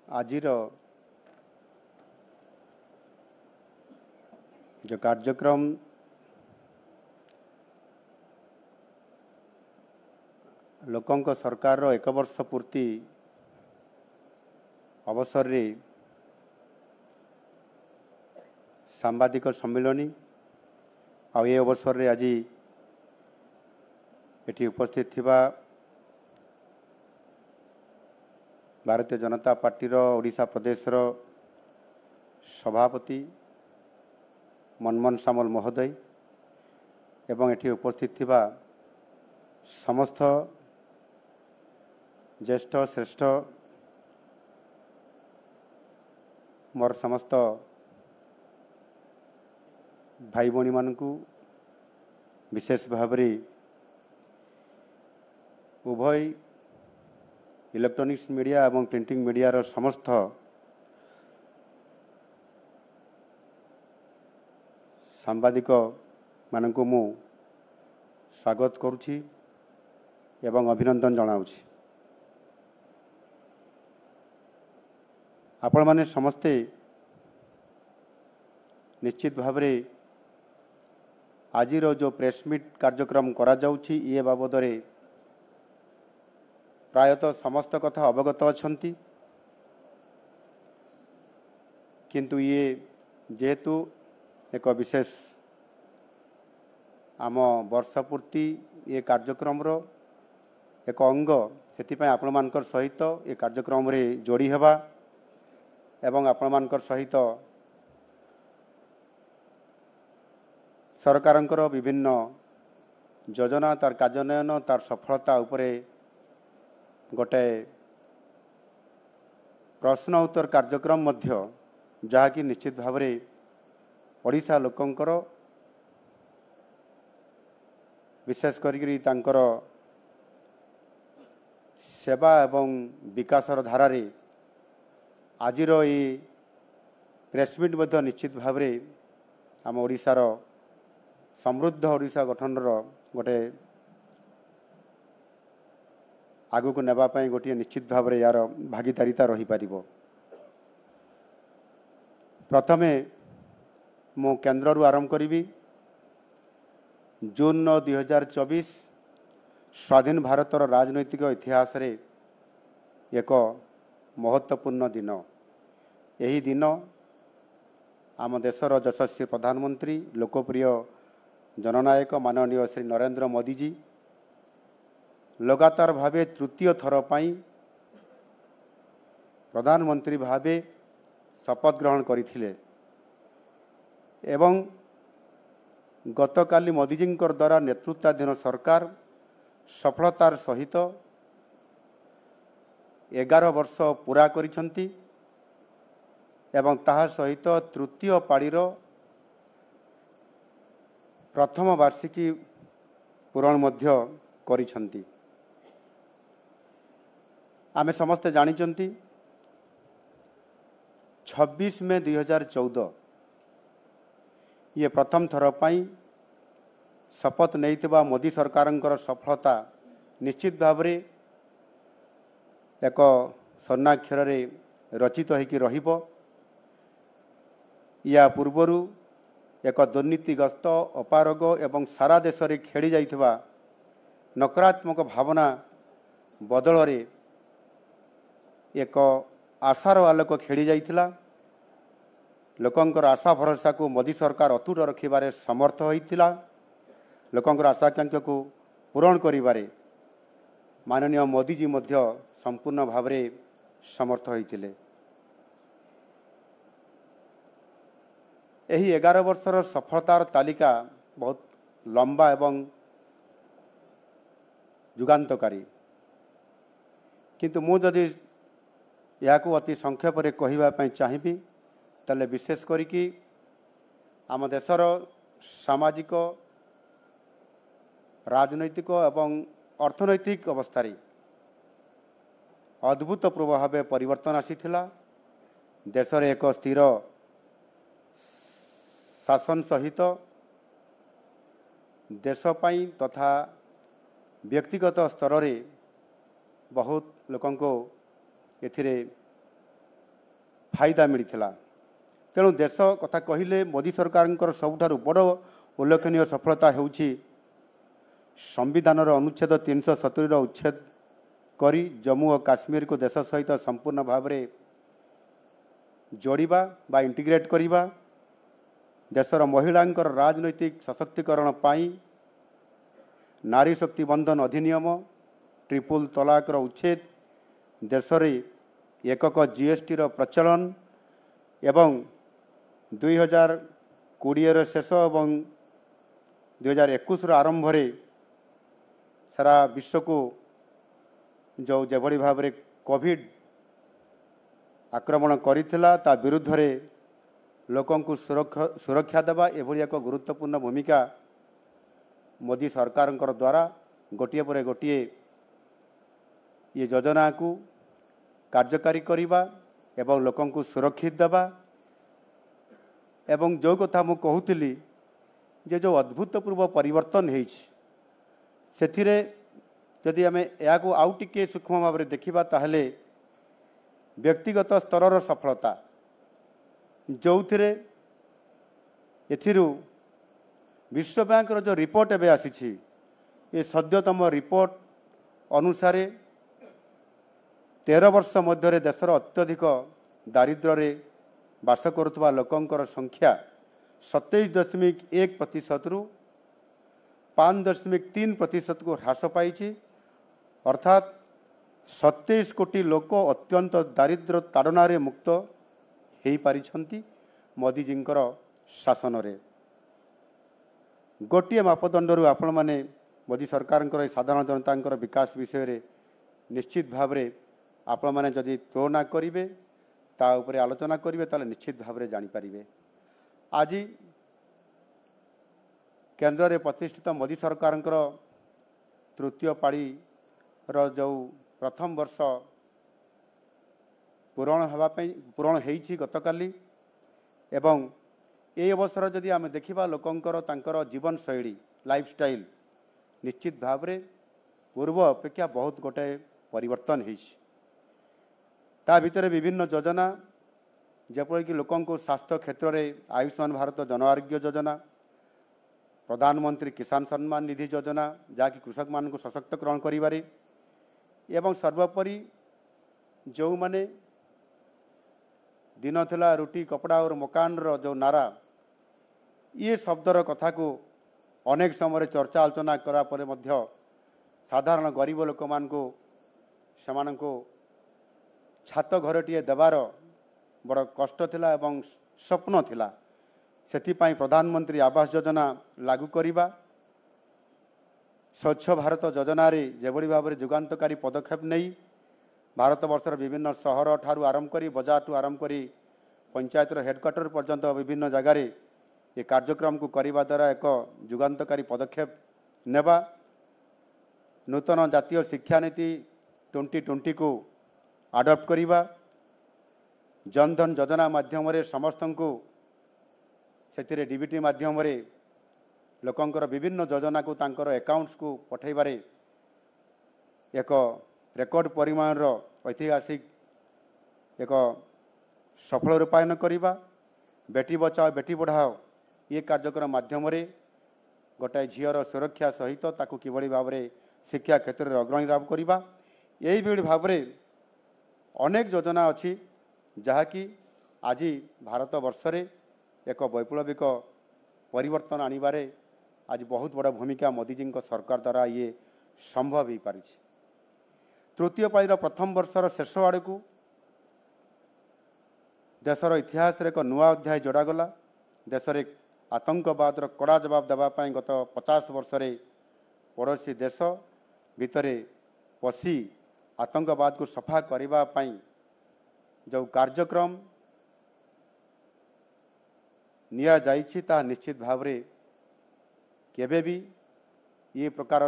आजिर जो कार्यक्रम लोकंक सरकार रो 1 वर्ष पूर्ति अवसर रे सांबादिक सम्मिलनी आ ये अवसर रे आज एटी उपस्थित थिबा भारतीय जनता पार्टी रो ओडिशा प्रदेश रो सभापति मनमोहन सामल महोदय एवं एटी उपस्थित थिबा समस्त ज्येष्ठ श्रेष्ठ मोर समस्त भाई भौणी मानकु विशेष भाव उभय इलेक्ट्रॉनिक्स मीडिया एवं प्रिंटिंग मीडिया रो समस्त सांबादिक मानकु मु स्वागत करुछि एवं अभिनंदन जनाउछि। आपण माने समस्ते निश्चित भाव आज जो प्रेस मीट कार्यक्रम करा जाउछि ये बाबद रे प्रायतः समस्त कथा अवगत अछंती, किंतु ये जेहेतु एक विशेष आम वर्षपूर्ति ये कार्यक्रम रो एक अंग से आपण मानकर सहित ये कार्यक्रम रे जोड़ी हेबा एवं आपण मानकर सहित सरकारंकर विभिन्न योजना तार कार्यान्वयन तार सफलता उपरे गोटे प्रश्न उत्तर कार्यक्रम मध्य जहाँकि निश्चित भाव ओडिशा लोकंकर विशेष करी तांकर सेवा एवं विकासर धारा रे आजिर ये प्रेसमिट मध्य निश्चित भाव आम ओडिशार समृद्ध ओडिशा गठन गोटे आगु को नेबा पई गोटे निश्चित भाव यार भागीदारिता रही पारिबो। प्रथमे मो केन्द्र आरंभ करी जून 2024 स्वाधीन भारतर राजनैतिक इतिहास रे एक महत्वपूर्ण दिन। यही दिन आम देशर यशस्वी प्रधानमंत्री लोकप्रिय जननायक माननीय श्री नरेंद्र मोदी जी लगातार भावे तृतीय थर पाई प्रधानमंत्री भावे शपथ ग्रहण करथिले एवं गतकाली मोदीजी द्वारा नेतृत्वाधीन सरकार सफलतार सहित 11 वर्ष पूरा करिसंती एवं ताहा सहित तृतीय पाड़ीर प्रथम वार्षिकी पूरण मध्य करिसंती। आमे समस्त जानिचंती 26 मे 2014 ये प्रथम थर पाई शपथ नैतिबा मोदी सरकारंकर सफलता निश्चित भाव एक स्वर्णाक्षर रे रचित होइकि रहिबो। या पूर्वरु एक दुर्नीतिग्रस्त अपारग एवं सारा देश रे खेली जाइथिबा नकारात्मक भावना बदल रे एक आशार आलोक खेली जाइथिला। लोकंकर आशा भरोसा को मोदी सरकार अतुट रखिबारे समर्थ होइथिला। लोकंकर आशाकांक्षा को पूरण करिबारे माननीय मोदी जी मध्य संपूर्ण भाव समर्थ होइथिले। यही 11 वर्षर सफलतार तालिका बहुत लंबा एवं जुगान्तकारी, किंतु मु जदि या अति संक्षेप रे कहिबा पई चाहिबी तले विशेष करिकी आम देशर सामाजिक राजनैतिक एवं अर्थनैतिक अवस्था अद्भुतपूर्व भाव परिवर्तन आसीथिला। देश रे एक स्थिर शासन सहित देश पाई तथा व्यक्तिगत स्तर रे बहुत लोकंको एथिरे फायदा मिलता। तेणु देश कथा कहले मोदी सरकार सबुठारु बड़ उल्लेखनीय सफलता होउछि संविधान अनुच्छेद 370 उच्छेद करी जम्मू और काश्मीर को देश सहित संपूर्ण भाव में जोड़िबा बा इंटीग्रेट करिबा, देशर महिलांकर राजनैतिक सशक्तिकरण पाई नारी शक्ति बंधन अधिनियम, ट्रिपल तलाकर उच्छेद, देश में एकक जीएसटी प्रचलन एवं 2020 शेष और 2021 आरंभ सारा विश्व को जो जेभली भाव में कोविड आक्रमण करिथिला ता विरुद्ध रे लोकों को सुरक्षा देवा एभली एक गुरुत्वपूर्ण भूमिका मोदी सरकार द्वारा गोटे पर गोटे ये योजना को कार्यकारी करिबा एवं लोकों को सुरक्षित देवा एवं जो कथा मु कहूतिली जे जो अद्भुतपूर्व परिवर्तन होइछि सेथिरे जदि आम या आउ टिके सूक्ष्म भाव में देखा ताहले व्यक्तिगत स्तर सफलता जो थे विश्व बैंक जो रिपोर्ट एवं आसी ये सद्यतम रिपोर्ट अनुसार 13 वर्ष मध्य देशर अत्यधिक दारिद्र्य बास करुवा लोकंकर संख्या 27.1% रु 5.3% को ह्रास पाई, अर्थात 27 कोटी लोक अत्यंत दारिद्र्य ताड़ना मुक्त हो पारिछंती मोदीजी शासन रे। गोटे मापदंड आपण मैंने मोदी सरकार साधारण जनता विकास विषय रे निश्चित भाव में आपण मैंने जदि तुलना करेंगे ता उपरे आलोचना करेंगे ताले निश्चित भाव में जानीपारे। आज केंद्र में प्रतिष्ठित मोदी सरकार तृतीय पाड़ी जो प्रथम वर्ष पूरण होइछि गतकाली एवं ये अवसर जदि आम देखा लोकंकर तांकर जीवन शैली लाइफस्टाइल निश्चित भाव में पूर्व अपेक्षा बहुत गोटे परिवर्तन होइछि। ता भितर विभिन्न योजना जेपरिक लोकों को स्वास्थ्य क्षेत्र में आयुष्मान भारत जन आरोग्य योजना, प्रधानमंत्री किसान सम्मान निधि योजना जहाँकि कृषक मान को सशक्तकरण करिबारे एवं सर्वोपरि जो माने दिन थिला रुटी कपड़ा और मकान रो जो नारा ये शब्दर कथा को अनेक समय चर्चा आलोचना करा परे मध्य साधारण गरीब लोक मान को समान को छात घरटीए देवार बड़ कष्ट थिला एवं स्वप्न थिला। सेथिपाई प्रधानमंत्री आवास योजना लागू करिबा, स्वच्छ भारत योजना रे जेभली भाव में जुगान्तकारी पदक्षेप नहीं भारत वर्षर विभिन्न सहर ठारू आरंभ करी बजार ठू आरंभ करी पंचायतर हेडक्वार्टर पर्यंत विभिन्न जगार ये कार्यक्रम को करने द्वारा एक जुगान्तकारी पदक्षेप नेबा, नूतन जातीय शिक्षा नीति 2020 को आडप्ट करिबा, जनधन योजना माध्यम समस्त को से डीबीटी माध्यम लोकंकर विभिन्न योजना को तांकर अकाउंट्स को पठेबारे एक रेकर्ड परिमाण ऐतिहासिक एक सफल रूपायन करिबा, बेटी बचाओ बेटी पढ़ाओ ये कार्यक्रम माध्यम गोटाए झीर सुरक्षा सहित ताकू किभली भाव में शिक्षा क्षेत्र में अग्रणी लाभ करिबा। यही भली भाव में अनेक योजना अच्छी जहाँकि आज भारत वर्ष रे एक वैप्लविक परिवर्तन आनिबारे आज बहुत बड़ा भूमिका मोदीजी सरकार द्वारा ये संभव हो पारि। तृतीय पाळीर प्रथम वर्षर शेष आड़ को देशर इतिहास एक नुआ अध्याय जोड़ागला। देश में आतंकवाद कड़ा जवाब देवाई गत 50 वर्ष पड़ोसी देश भितर पशि आतंकवाद को सफा करने जो कार्यक्रम निया जाइछि ता निश्चित भाव में केबे भी ये प्रकार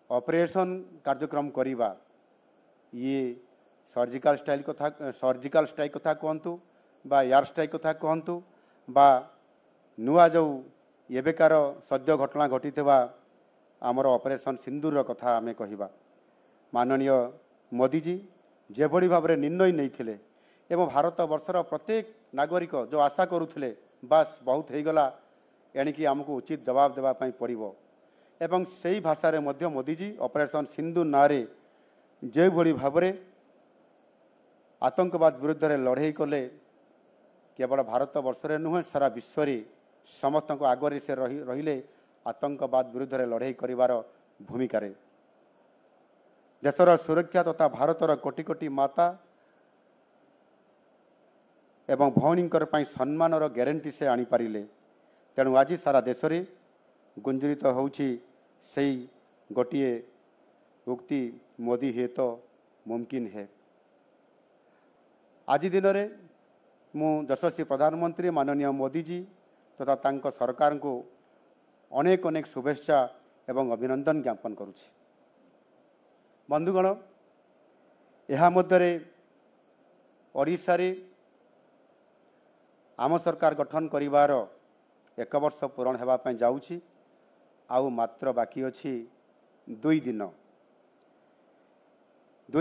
ऑपरेशन कार्यक्रम करिबा ये सर्जिकल स्ट्राइक कथा कहतु बा एयर स्ट्राइक कथा कहतु बा नुआ जो एबेकार सद्य घटना घटी आमर ऑपरेशन सिंदूर कथा आमे कहिबा। माननीय मोदीजी जेभଳି भाव निर्णय नहीं एवं भारत वर्षर प्रत्येक नागरिक जो आशा करुले बास बहुत हो गला एणिकी आमको उचित जवाब देवाई पड़ो एवं से ही भाषा रे मध्य मोदीजी ऑपरेशन सिंधु नारे जो भली भाव आतंकवाद विरुद्ध रे लड़ाई कले केवल भारत वर्ष रे नुहे सारा विश्व रे समस्त आगे से रहिले आतंकवाद विरुद्ध रे लड़ाई करिवार भूमिका रे देशर सुरक्षा तथा भारतर कोटि कोटि माता एवं भौणींकर पई सम्मानर ग्यारंटी से आनी पारिले तेणु आज सारा देश रे गुंजरित होउछि सेई गोटिए उक्ति मोदी है तो मुमकिन है। आज दिन रे मु यशस्वी प्रधानमंत्री माननीय मोदी जी तथा तांको सरकार को अनेक अनेक शुभेच्छा एवं अभिनंदन ज्ञापन करुछि। बंधुगण यह मध्य ओडिशा रे आम सरकार गठन करिवार 1 वर्ष पूरण हेबा पई जाउछि आउ मात्र बाकी अछि 2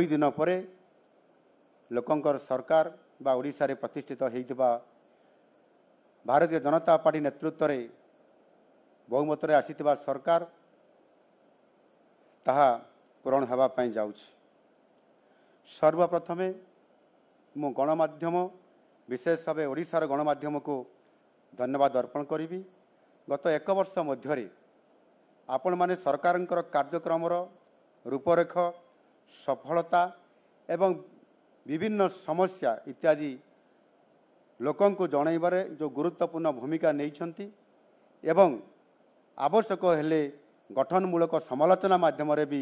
दिन पर लोकंकर सरकार बा ओडिशा रे प्रतिष्ठित होइतबा भारतीय जनता पार्टी नेतृत्व रे बहुमत रे आसीतबा सरकार ताहा पूरण हेबा पई जाउछि। सर्वप्रथमे मु गणमाध्यम विशेष भाव ओडिशार गणमाध्यम को धन्यवाद अर्पण करी। गत 1 वर्ष मध्य आपण माने सरकारंकर कार्यक्रम रूपरेख सफलता एवं विभिन्न समस्या इत्यादि लोकों को जनइबारे जो गुरुत्वपूर्ण भूमिका नहीं एवं आवश्यक हेले गठनमूलक समालोचना माध्यम भी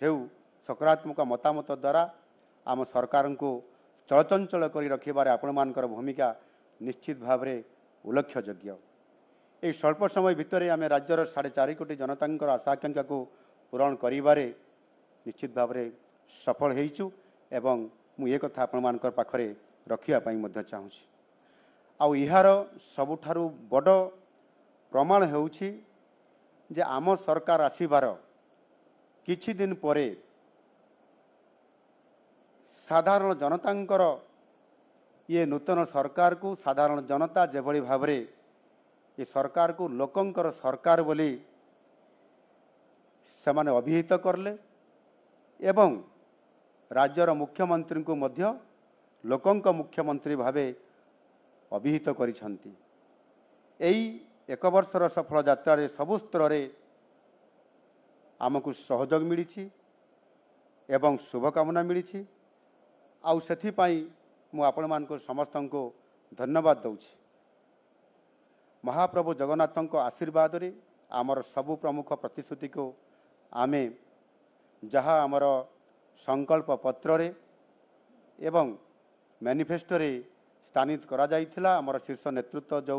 हेउ सकारात्मक मतामत द्वारा आम सरकार को चलचंचल कर रखिबारे आपण मानकर भूमिका निश्चित भाव में उल्लेखयोग्य। ये स्वल्प समय भितर आम राज्यर 4.5 कोटी जनता आशा आकांक्षा को पूरण करिबारे निश्चित भाव में सफल होइछु एवं मु ये कथा आपण मानकर पाखरे रखिया पई मध्य चाहूछि। आउ इहार सबुठारु बड़ प्रमाण हेउछि जे आम सरकार आसीबार किछि दिन परे साधारण जनतांकर ये नूतन सरकार को साधारण जनता जेभଳି भावरे ये सरकार को लोकंकर सरकार बोली सेमाने अभिहित करले एवं राज्यर मुख्यमंत्री को मध्य लोकंक मुख्यमंत्री भावे अभिहित करिसंती। एई 1 वर्षर सफल यात्रा रे सबु स्तर रे आमको सहयोग मिली एवं शुभकामना मिली आउ सेथिपाई मु आपण मानको समस्त को धन्यवाद दउछि। महाप्रभु जगन्नाथों आशीर्वाद रे आमर सबु प्रमुख प्रतिश्रुति को आमे जहाँ आमर संकल्प पत्र रे एवं मैनिफेस्टो रे स्थानित करा जाइथिला आमर शीर्ष नेतृत्व जो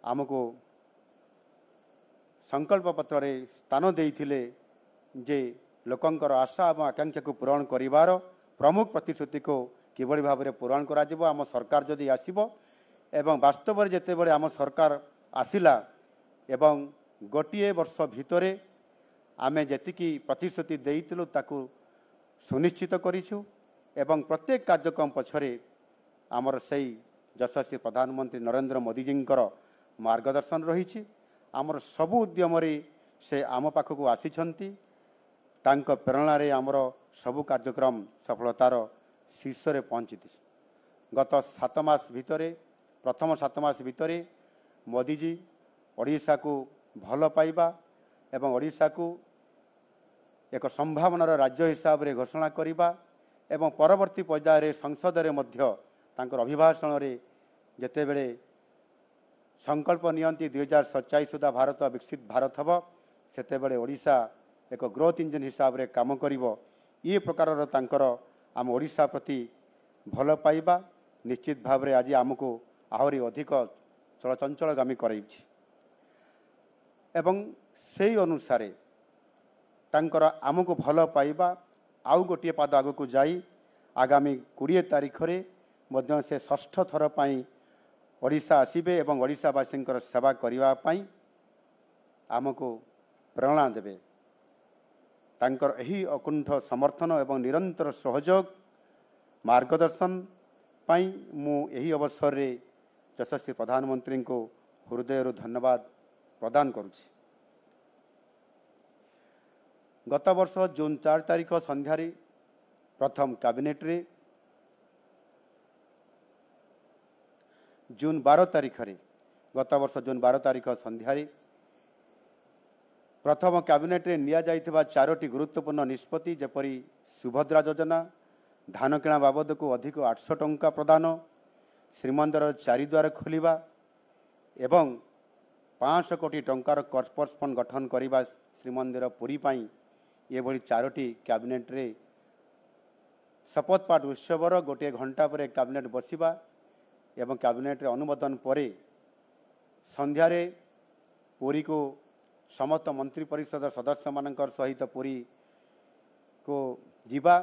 आमको संकल्प पत्र रे स्थान देइथिले जे लोकंकर आशा एवं आकांक्षा को पूरण करिवार प्रमुख प्रतिश्रुति को किभଳି भाव पूरण करा जिवो आम सरकार जदि आसीबो एवं वास्तव जेते बड़े आम सरकार आसिला एवं गोटिए वर्ष भितरे आमे जेतिकी प्रतिश्रुति देइतिलु ताकू सुनिश्चित करिछु एवं प्रत्येक कार्यक्रम पछरे आमर सही यशस्वी प्रधानमंत्री नरेंद्र मोदी जींकर मार्गदर्शन रही आमर सबु उद्यम से आम पाखक आसीछंती तांको प्रेरणा रे आमर सबु कार्यक्रम सफलतार शीर्ष रे पहुंची। गत 7 मास भितरे प्रथम 7 मास भितरे मोदी जी ओडिशा को भल पाइबा एवं ओडिशा को एक संभावनार राज्य हिसाब रे घोषणा करिबा एवं परवर्ती पर्यायर संसद रे मध्य तांकर अभिभाषण रे जेते बेले संकल्प नियंती 2047 सुधा भारत विकसित भारत हब सेते बेले ओडिशा एक ग्रोथ इंजन हिसाब रे काम करिवो ये प्रकार तांकर आम ओडिशा प्रति भल पाइबा निश्चित भाव रे आज आमको आहरी अधिक चलचंचलगामी कराइछि एवं सेही अनुसार तांकर आमको भल पाइबा आउ गोटे पाद आग को जाई आगामी 20 तारीख रे मध्य से 6ठ थर पाई ओडिशा आसीबे एवं ओडिशावासी सेवा करने आमको प्रेरणा देवे तांकर एही अकुंठ समर्थन एवं निरंतर सहयोग मार्गदर्शन पाई मु एही अवसर रे यशस्वी प्रधानमंत्री को हृदय धन्यवाद प्रदान करुछि। गत वर्ष जून 4 तारिख संध्यारे प्रथम कैबिनेट रे जून 12 तारिख रे गत वर्ष जून 12 तारिख संध्यारे प्रथम कैबिनेट रे निया जाइथिबा 4टी गुरुत्वपूर्ण निष्पत्ति जेपरी सुभद्रा योजना, धान किणा बाबद को अधिक 800 टंका प्रदान, श्रीमंदिर 4 द्वार खोलिबा एवं 500 कोटी टंकार कर्पोरेट फंड गठन करिबा श्रीमंदिर पुरी पाई ये भली 4टी कैबिनेट रे शपथ पाठ उत्सवर गोटे घंटा पर कैबिनेट बसिबा एवं कैबिनेट रे अनुमोदन परे संध्यारे पुरी को समस्त मंत्री परिषद सदस्य मानकर सहित पुरी को जीवा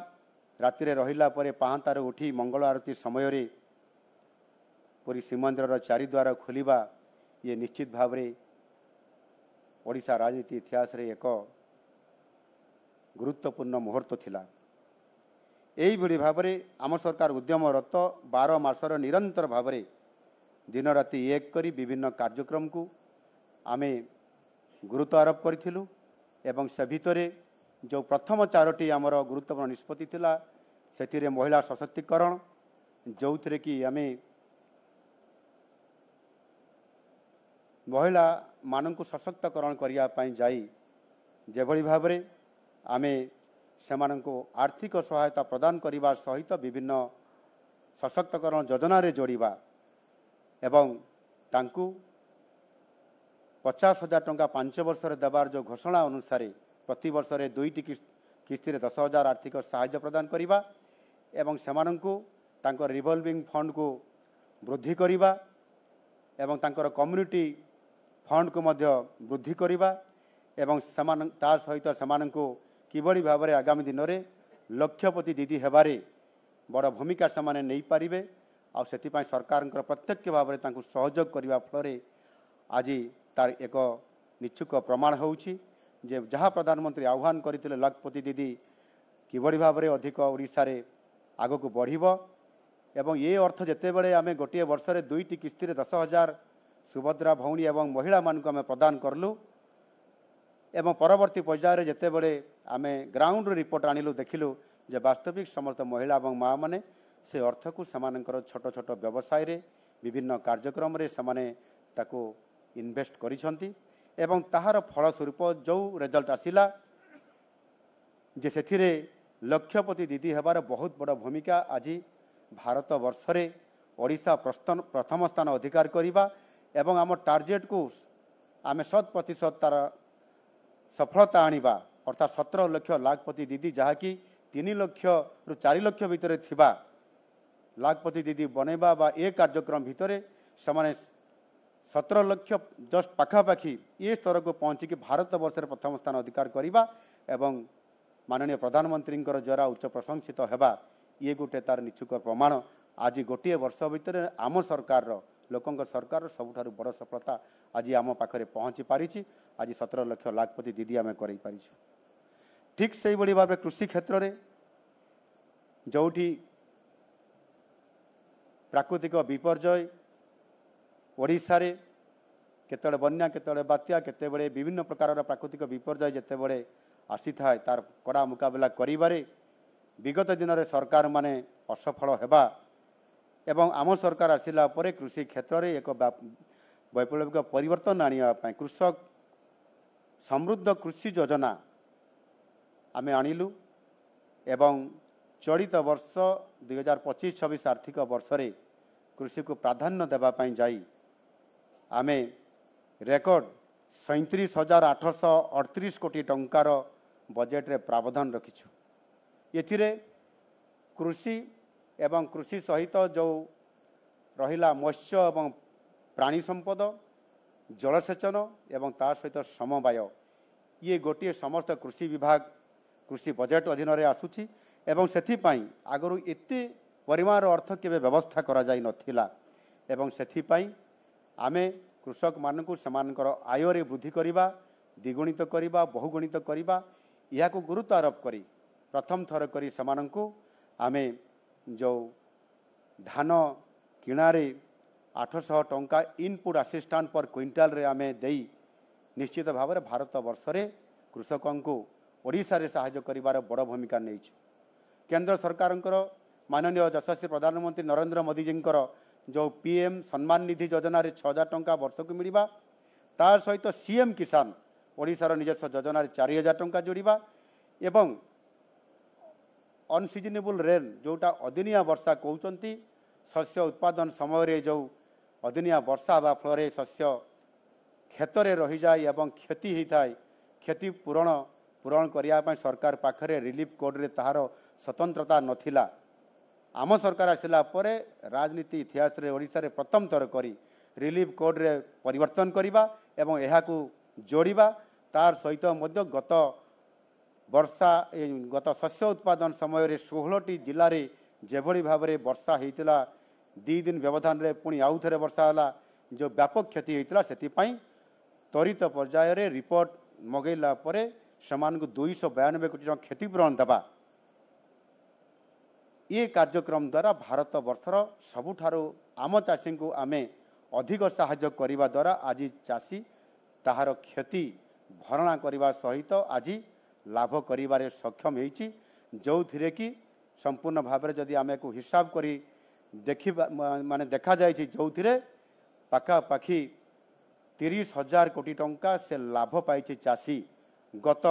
राति रे रहिला परे पाहांतार उठी मंगल आरती समय रे पुरी श्रीमंदिर 4 द्वार खोलिबा ये निश्चित भाव रे ओडिशा राजनीति इतिहास रे एक गुरुत्वपूर्ण मुहूर्त थिला। एही भली भाव रे आम सरकार उद्यमरत 12 मासर निरंतर भाव रे दिन राति एक करी विभिन्न कार्यक्रम को आमे गुरुत्व आरोप करिथिलु एवं से भितरे जो प्रथम 4टी आमर गुरुत्वपूर्ण निष्पत्ति थिला सेथिरे महिला सशक्तिकरण जो थे कि आमे महिला मानक सशक्तकरण करिया पाई जाई जेभली भाव रे आमे सेमानंको आर्थिक सहायता प्रदान करिबा सहित विभिन्न सशक्तकरण योजना रे जोड़िबा एवं तांकु 50,000 टंका 5 वर्ष रे देवार जो घोषणा अनुसार प्रति वर्ष रे 2टी किस्ती रे 10,000 आर्थिक सहायता प्रदान करिबा एवं सेमानंको तांकर रिवॉल्विंग फंड को वृद्धि करिबा एवं तांकर कम्युनिटी फंड को मध्य वृद्धि करिबा एवं समान ता सहित सेमानंको किभली भाव में आगामी दिन में लक्षपति दीदी हेबारे बड़ भूमिका से नहीं पारिबे आ सेतिपाई सरकार प्रत्यक्ष भाव में तांकु सहयोग करने फल आज तार एक निच्छुक प्रमाण होउछि जे जहाँ प्रधानमंत्री आह्वान करते लखपति दीदी किभली भाव में अधिक ओडिशा रे आग को बढ़िबो एवं ये अर्थ जेते बेले आमे गोटे वर्ष रे 2टी किस्ती रे 10,000 सुभद्रा भौणी एवं महिला मान को आमे प्रदान करलु एवं परवर्ती पर्यायर जेते बेले आमे ग्राउंड रिपोर्ट आनिलु देखिलु जे वास्तविक समस्त महिला एवं माँ माने से अर्थ को समानकर छोट छोट व्यवसाय रे विभिन्न कार्यक्रम रे समाने ताको इन्वेस्ट करिसंती एवं ताहार फलस्वरूप जो रिजल्ट आसिला जे सेथिरे लक्षपति दीदी हेबार बहुत बड़ भूमिका आज भारत वर्ष रे ओडिशा प्रथम स्थान अधिकार करिबा एवं आम टार्गेट को आमे 100% तार सफलता आनिबा अर्थात 17 लाख लाखपति दीदी जहाँकि 3 लाख रु 4 लाख भितर थिबा लाखपति दीदी बनैबा बा ए कार्यक्रम भितर समाने 17 लाख जस्ट पाखापाखि ये स्तर को पहुँचिकी भारत वर्ष प्रथम स्थान अधिकार करिबा एवं माननीय प्रधानमंत्री द्वारा उच्च प्रशंसित हेबा ये गोटे तार निच्छुक प्रमाण आज गोटे वर्ष भितर आम सरकार लोकंक सरकार सबुठारु बड़ सफलता आज आम पाखरे पहुँची पारिछि। आज 17 लाख लाखपति दीदी आमे करै पारिछु। ठीक से बड़ी भाव कृषि क्षेत्र में जोठी प्राकृतिक विपर्यय ओडिशा रे केतबेले बन्या केतबेले बात्या केतबेले विभिन्न प्रकार प्राकृतिक विपर्यय जेतेबेले आसी थाए तार कड़ा मुकाबला करिबारे विगत दिन में सरकार माने असफल हेबा एवं आम सरकार आसिला परे कृषि क्षेत्र में एक वैप्लविक परिवर्तन आनिया पाए कृषक समृद्ध कृषि योजना आमे आनिलु एवं चलित वर्ष 2025-26 आर्थिक वर्ष रे कृषि को प्राधान्य देबा पाई जाई आमे रेकर्ड 37,838 कोटी टंकार बजेट रे प्रावधान रखिछु। एथिरे कृषि एवं कृषि सहित जो रहिला मत्स्य एवं प्राणी संपद जलसेचन एवं ता सहित समवाय ये गोटे समस्त कृषि विभाग कृषि बजेट अधीन रे आसुछि एवं सेथिपाई आगरु एते परिमाण अर्थ केबे व्यवस्था करा जाई नथिला एवं सेथिपाई आमे कृषक मानकु समानकर आय रे वृद्धि करिबा द्विगुणित करिबा बहुगुणित करिबा यह गुरुत्व आरोप करी प्रथम थर करी समानंकु आमे जो धान किणारे 800 टंका इनपुट असिस्टेंट पर क्विंटाल रे आमे देई निश्चित भाव में भारत वर्ष रे कृषकों को ओडिशा रे सहायता करिवार बड़ भूमिका नहीं। केंद्र सरकार माननीय यशस्वी प्रधानमंत्री नरेंद्र मोदी जी जो पीएम सम्मान निधि योजना रे 6000 टंका वर्ष को मिलवा तार सहित सीएम किसान ओडिशार निजस्व योजना रे 4000 टंका जोड़िबा एवं अनसीजनेबल रेन जोटा अदिनिया वर्षा कहते शस्य उत्पादन समय जो अदिनिया वर्षा हवा फल शस्य क्षेत्र में रही जाए एवं क्षति होता है क्षति पूरण करने सरकार पाखरे रिलीफ कोड रे ताहार स्वतंत्रता नथिला। आम सरकार आसला परे राजनीति इतिहास रे ओडिशा रे प्रथम थर करी रिलीफ कोड रे परिवर्तन करिबा एवं एहाकू जोड़िबा तार सहित मध्य गत वर्षा गत शस्य उत्पादन समय 16टी जिले में जेभली भाव में वर्षा होता 2 दिन व्यवधान रे पुणी आउ थे वर्षा होला जो व्यापक क्षति होता से त्वरित पर्याय रे रिपोर्ट मगैला परे समान को 292 कोटी क्षतिपूरण देवा ये कार्यक्रम द्वारा भारत वर्षर सबुठारु आम चाषी को आमे अधिक साहाय्य करने द्वारा आज चाषी ताहार क्षति भरणा करने सहित आज लाभ करिबारे सक्षम होइछि जो थिरे कि संपूर्ण भाव में जदि आमे को हिसाब करी देखि माने देखा जाय जो थिरे पाखापाखि 30,000 कोटी टंका से लाभ पाई चाषी गत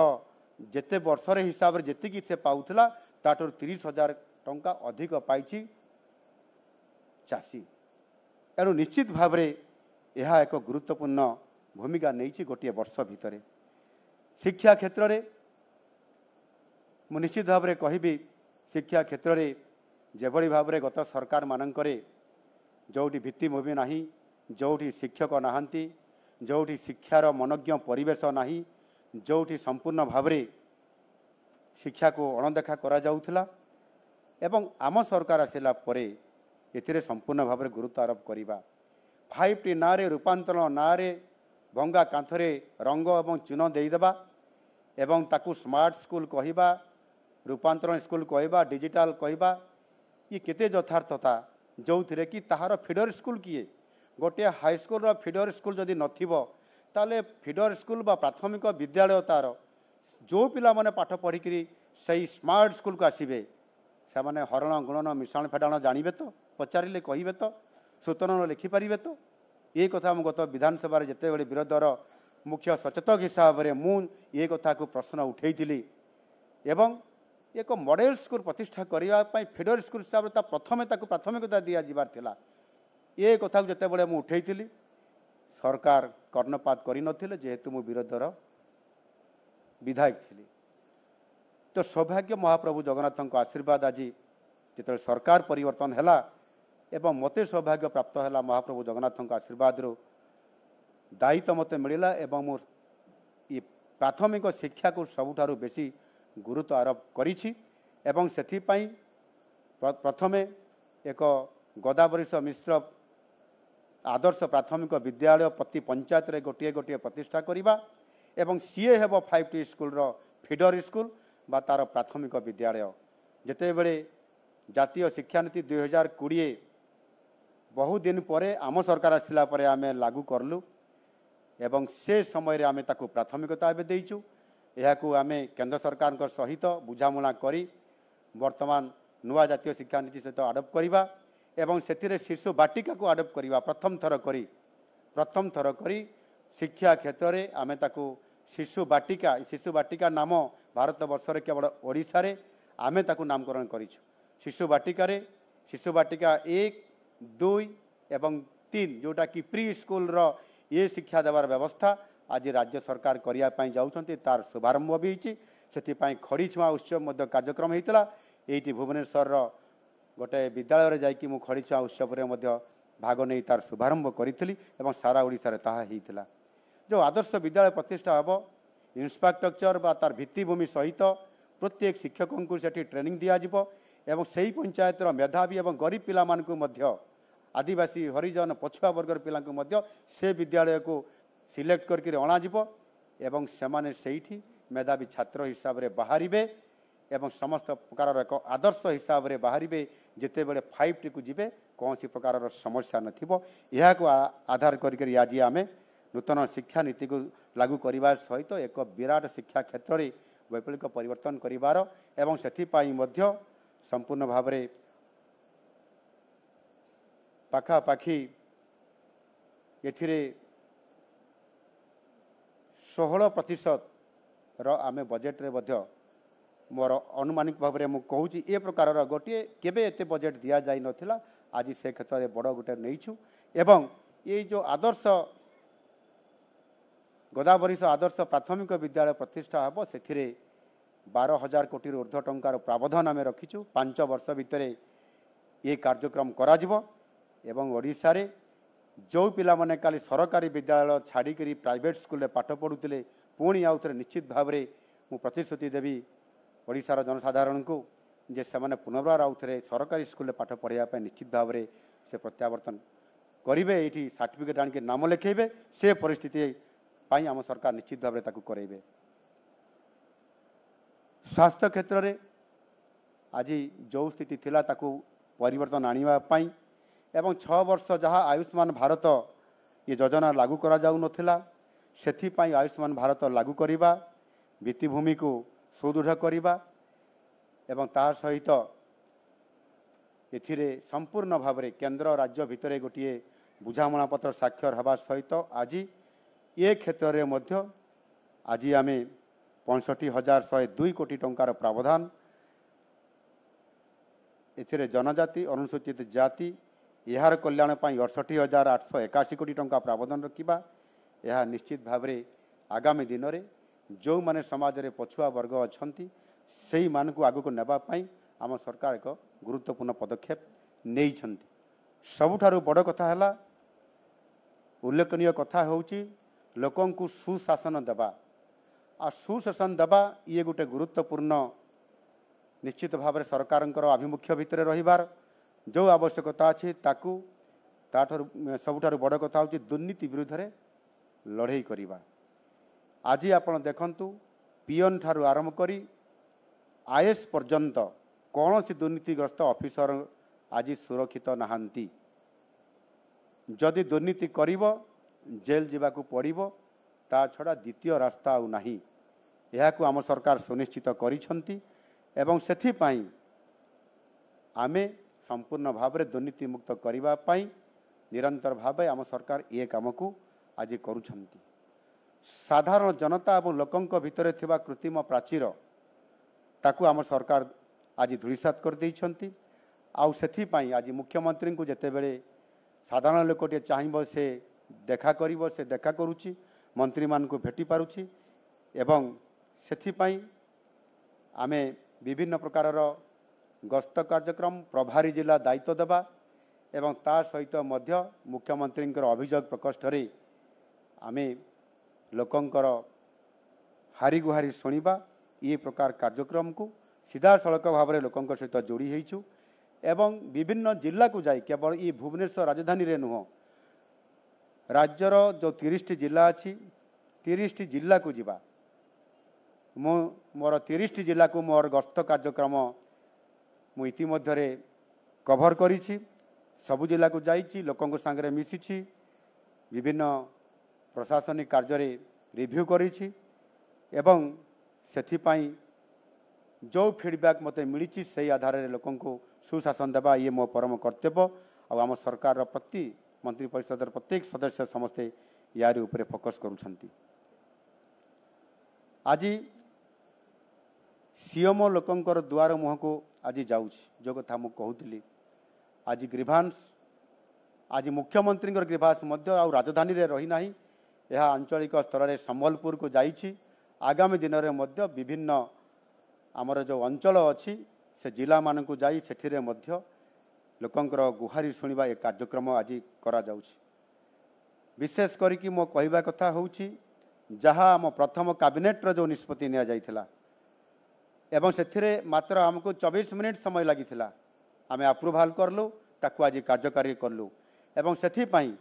जेते वर्षर हिसाब से जी से पाउथला ताठुर 30,000 टंका अधिक पाई चाषी एणु निश्चित भाव में यह एक गुरुत्वपूर्ण भूमिका नहीं गोटे वर्ष भितर शिक्षा क्षेत्र में मु निश्चित भाव में कहि शिक्षा क्षेत्र में जेभली भाव में गत सरकार मानकरे जोटी भित्तिभूमि नाही जोटी शिक्षक नाहांती जोटी शिक्षार मनज्ञ परिवेश नाही जोटी संपूर्ण भाव में शिक्षा को अणदेखा करा जाउथला एवं आम सरकार आसिला परे एथिरे संपूर्ण भाव में गुरुत्व आरोप करिबा 5T नारे रूपांतरण नारे भंगा कांथरे रंग एवं चून देदेबा एवं ताकू स्मार्ट स्कूल कहिबा रूपांतरण स्कूल कहवा डिजिटल कहवा ये केते यथार्थता जो थे कि ताहार फीडर स्कूल किए गोटे हाईस्कल फीडर स्कूल जदि नथिबो ताले फीडर स्कूल बा प्राथमिक विद्यालय तार जो पिला माने पाठ पढ़ी सही स्मार्ट स्कूल को आसबे से माने हरण गुणन मिश्रण फेडाण जानवे तो पचारे कहे तो सूचना लिखिपारे तो ये कथा मु गत विधानसभा जिते बड़े विरोधर मुख्य सचेतक हिसाब से मुझे कथा को प्रश्न उठेली एवं एक मॉडल स्कूल प्रतिष्ठा करने फीडर स्कूल हिसाब से प्रथमे प्राथमिकता दि जाबार थिला ये कथा को जिते बड़े मुझे उठेली सरकार कर्णपात कर जेहेतु मु विरोधर विधायक थी तो सौभाग्य महाप्रभु जगन्नाथ आशीर्वाद आज जो सरकार परिवर्तन है एवं मते सौभाग्य प्राप्त है महाप्रभु जगन्नाथ आशीर्वाद दायित्व मत मिलला एवं मोर ये प्राथमिक शिक्षा को सबुठारु बेसी गुरुत्व आरोप करिछि एवं सेथिपाई प्रथमे एक गदावरीश मिश्र आदर्श प्राथमिक विद्यालय प्रति पंचायत रे गोटे गोटे प्रतिष्ठा करिबा एवं सीए हेबो 5T स्कूल रो फीडर स्कूल बा तार प्राथमिक विद्यालय जेते बेले जातीय शिक्षा नीति 2020 बहु दिन परे आम सरकार आसिला परे आमे लागू करलु एवं से समय रे आमे ताकू प्राथमिकता एबे देइचु एहाकू आमे केंद्र सरकार सहित बुझामुणा करी वर्तमान नुआ जातीय शिक्षा नीति सहित आडप्ट करिबा एवं सेतिरे शिशु बाटिका को आडप्ट करिबा प्रथम थर करी शिक्षा क्षेत्र में आमे ताकू शिशु बाटिका नाम भारत वर्ष रे केवल ओडिशा रे आमे ताकू नामकरण करिछु शिशु बाटिका 1, 2 एवं 3 जोटा कि प्री स्कूल रो ये शिक्षा देवार व्यवस्था आज राज्य सरकार करने जाऊँच तार शुभारंभ भी होती खड़ी छुआ उत्सव कार्यक्रम होता ये भुवनेश्वर गोटे विद्यालय जाकि मु खड़ी छुआ उत्सव भाग नहीं तार शुभारंभ करी सारा ओडिशा रे ताहा होता जो आदर्श विद्यालय प्रतिष्ठा हम इंफ्रास्ट्रक्चर बा तार भित्तिभूमि सहित प्रत्येक शिक्षकों को सेठी ट्रेनिंग दिज्व एवं सही पंचायत मेधावी एवं गरीब पिला मानकु मध्य आदिवासी हरिजन पछुआ वर्गर पिला से विद्यालय को सिलेक्ट करके अणाजिव एवं सेमाने सेठी मेधावी छात्र हिसाब से बाहरिबे एवं समस्त प्रकार एक आदर्श हिसाब से बाहरिबे जिते बड़े 5 टी को जीवे कौन सी प्रकार समस्या नथिबो यह को आधार करी आज आम नूतन शिक्षा नीति को लागू करने सहित एक विराट शिक्षा क्षेत्र में वैप्लविक परिवर्तन करिवार एवं सेथिपाई मध्य संपूर्ण भाव में पाखापाखि एथिरे 16% आमे बजेट रे मध्य मोर अनुमानिक भाव में मुझे कहूँ ए प्रकार गोटे केबे एते बजेट दिया जाई नथिला आज से क्षेत्र में बड़ गोटे नहींछु एवं ये जो आदर्श गोदावरीश आदर्श प्राथमिक विद्यालय प्रतिष्ठा हम से 12,000 कोटी ऊर्ध्व टंकार प्रावधान आम रखीचु 5 वर्ष भितर ये कार्यक्रम करा एवं ओडिशा रे जो पिला माने काली सरकारी विद्यालय छाड़ी प्राइवेट स्कूल में पाठ पढ़ुते पुणी आउ थे निश्चित भाव में मु प्रतिश्रुति देवी ओडिशार जनसाधारण को जे से पुनर्बार आउ थे सरकारी स्कूल में पाठ पढ़ाई निश्चित भाव में से प्रत्यावर्तन करेंगे ये सर्टिफिकेट आणिक नाम लिखेबे से परिस्थिति पाई आम सरकार निश्चित भाव में ताकू करेंगे। स्वास्थ्य क्षेत्र में आज जो स्थिति थिला ताकू परिवर्तन आनिबा पाई एवं 6 वर्ष जहाँ आयुष्मान भारत ये योजना लागू करा जाऊ नथिला सेथिपाई आयुष्मान भारत लागू करिबा भित्तिभूमि को सुदृढ़ करिबा एवं ता सहित एथिरे संपूर्ण भाव में केंद्र राज्य भितर गोटे बुझामणा पत्र स्वाक्षर हवा सहित आज ये क्षेत्र में मध्य आज आम 65,102 कोटी टंकार प्रावधान एथिरे जनजाति अनुसूचित जाति यार कल्याण 68,881 कोटी टंका प्रावधान रखा यह निश्चित भाव में आगामी दिन में जो माने समाज में पछुआ वर्ग अच्छा से मान को आगू नेबाई आम सरकार एक गुरुत्वपूर्ण पदक्षेप नहीं सबुठारु बड़ कथा है उल्लेखनीय कथा होची लोकों को सुशासन देवा आ सुशासन देवा ये गोटे गुरुत्वपूर्ण निश्चित भाव में सरकार आभिमुख्य भितर रहिबार जो आवश्यकता अच्छी ताकू सबुठारु बड़ कथा होची दुर्नीति विरुद्ध रे लड़ाई करिबा। आज आपण देखंतु पीएन ठारू आरंभ करी आईएएस पर्यंत कौन सी दुर्नीतिग्रस्त ऑफिसर आज सुरक्षित नहांती जदि दुर्नीति करिबो जेल जीवाकू पड़िबो ता छड़ा द्वितीय रास्ता आउ नाही एहाकू आम सरकार सुनिश्चित करिसंती एवं सेथिपाई आमे संपूर्ण भाव में दुर्नीति मुक्त करने पाई निरंतर भाव आम सरकार ये काम को आज करुछंती साधारण जनता और लोकों भितर थिबा कृत्रिम प्राचीर ताकू आम सरकार आज धूलिसात कर देइछंती आउ सेथिपाई आज मुख्यमंत्री को जेतेबेले साधारण लोकटे चाहिए से देखा करिवो से देखा करुची मंत्री मान को भेटी पारुची एवं सेथिपाई आमे विभिन्न प्रकार गस्त कार्यक्रम प्रभारी जिला दायित्व देवा एवं ता सहित मध्य मुख्यमंत्री अभियोग प्रकोष्ठ आमे लोकंकर हारी गुहारी शुणा ये प्रकार कार्यक्रम को सीधा सड़क भाव में लोकों सहित जोड़ी होइछु एवं विभिन्न जिला को जाई केवल ये भुवनेश्वर राजधानी रे नुह राज्यर जो 30 जिला अच्छी 30 जिला को जीवा मोर 30 जिला को मोर गस्त कार्यक्रम मु इतिमध्य कभर करिछि सबु जिला को जाइछि लोकों सांगरे मिसिछि विभिन्न प्रशासनिक कार्य रिव्यू करिछि एवं सेथिपाई जो फीडबैक मते मिली से आधार में लोकों को सुशासन देवा ये मो परम कर्तव्य आम सरकार प्रति मंत्री परिषद प्रत्येक सदस्य समस्ते यार उपरे फोकस करुछंती। आज सीएमओ लोकंकर द्वार मुह को आज जाउछि जो कथा मु कहूली आज ग्रीभांस आज मुख्यमंत्री ग्रीभांस मध्य आ राजधानी रे रही नाही यह आंचलिक स्तर में संबलपुर को जाइछि आगामी दिन में मध्य विभिन्न आमर जो अंचल अच्छी से जिला मान को जाई सेठिरे मध्य लोकंकर गुहारी शुणा एक कार्यक्रम आज करा जाउछि। विशेष करिकी मो कहवा कथा होउछि जहाँ आम प्रथम कैबिनेट जो निष्पत्ति निया जाइथिला एवं सेथिरे मात्र आमको 24 मिनिट समय लागिथिला आमे अप्रूवाल करलु ताकू आज कार्यकारी करलु एवं सेथिपाई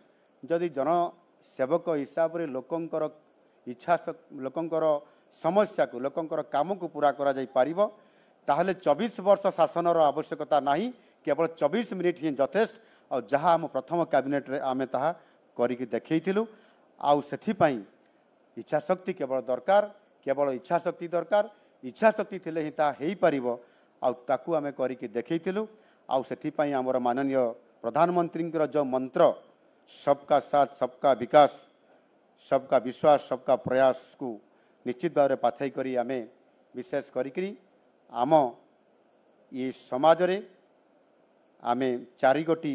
जदि जनसेवक हिसाब रे लोकंकर इच्छा लोकंकर समस्या को लोकंकर काम को पूरा करा जाई पारिबो ताहले 24 वर्ष शासनर आवश्यकता नहीं केवल 24 मिनिट ही यथेष्ट और जहाँ आम प्रथम कैबिनेट रे आमे ताहा करिक देखैथिलु आउ सेथिपाई इच्छा शक्ति केवल दरकार केवल इच्छा शक्ति दरकार इच्छा शक्ति थिले ही ता हेई पारिबो आउ ताकू आमे करिक देखैथिलु आउ सेथिपाई हमर माननीय प्रधानमंत्री जो मंत्र सबका साथ सबका विकास सबका विश्वास सबका प्रयास को निश्चित भाव में पाथई करी आमे विशेष करी आम ये समाज रे आमे 4 गोटी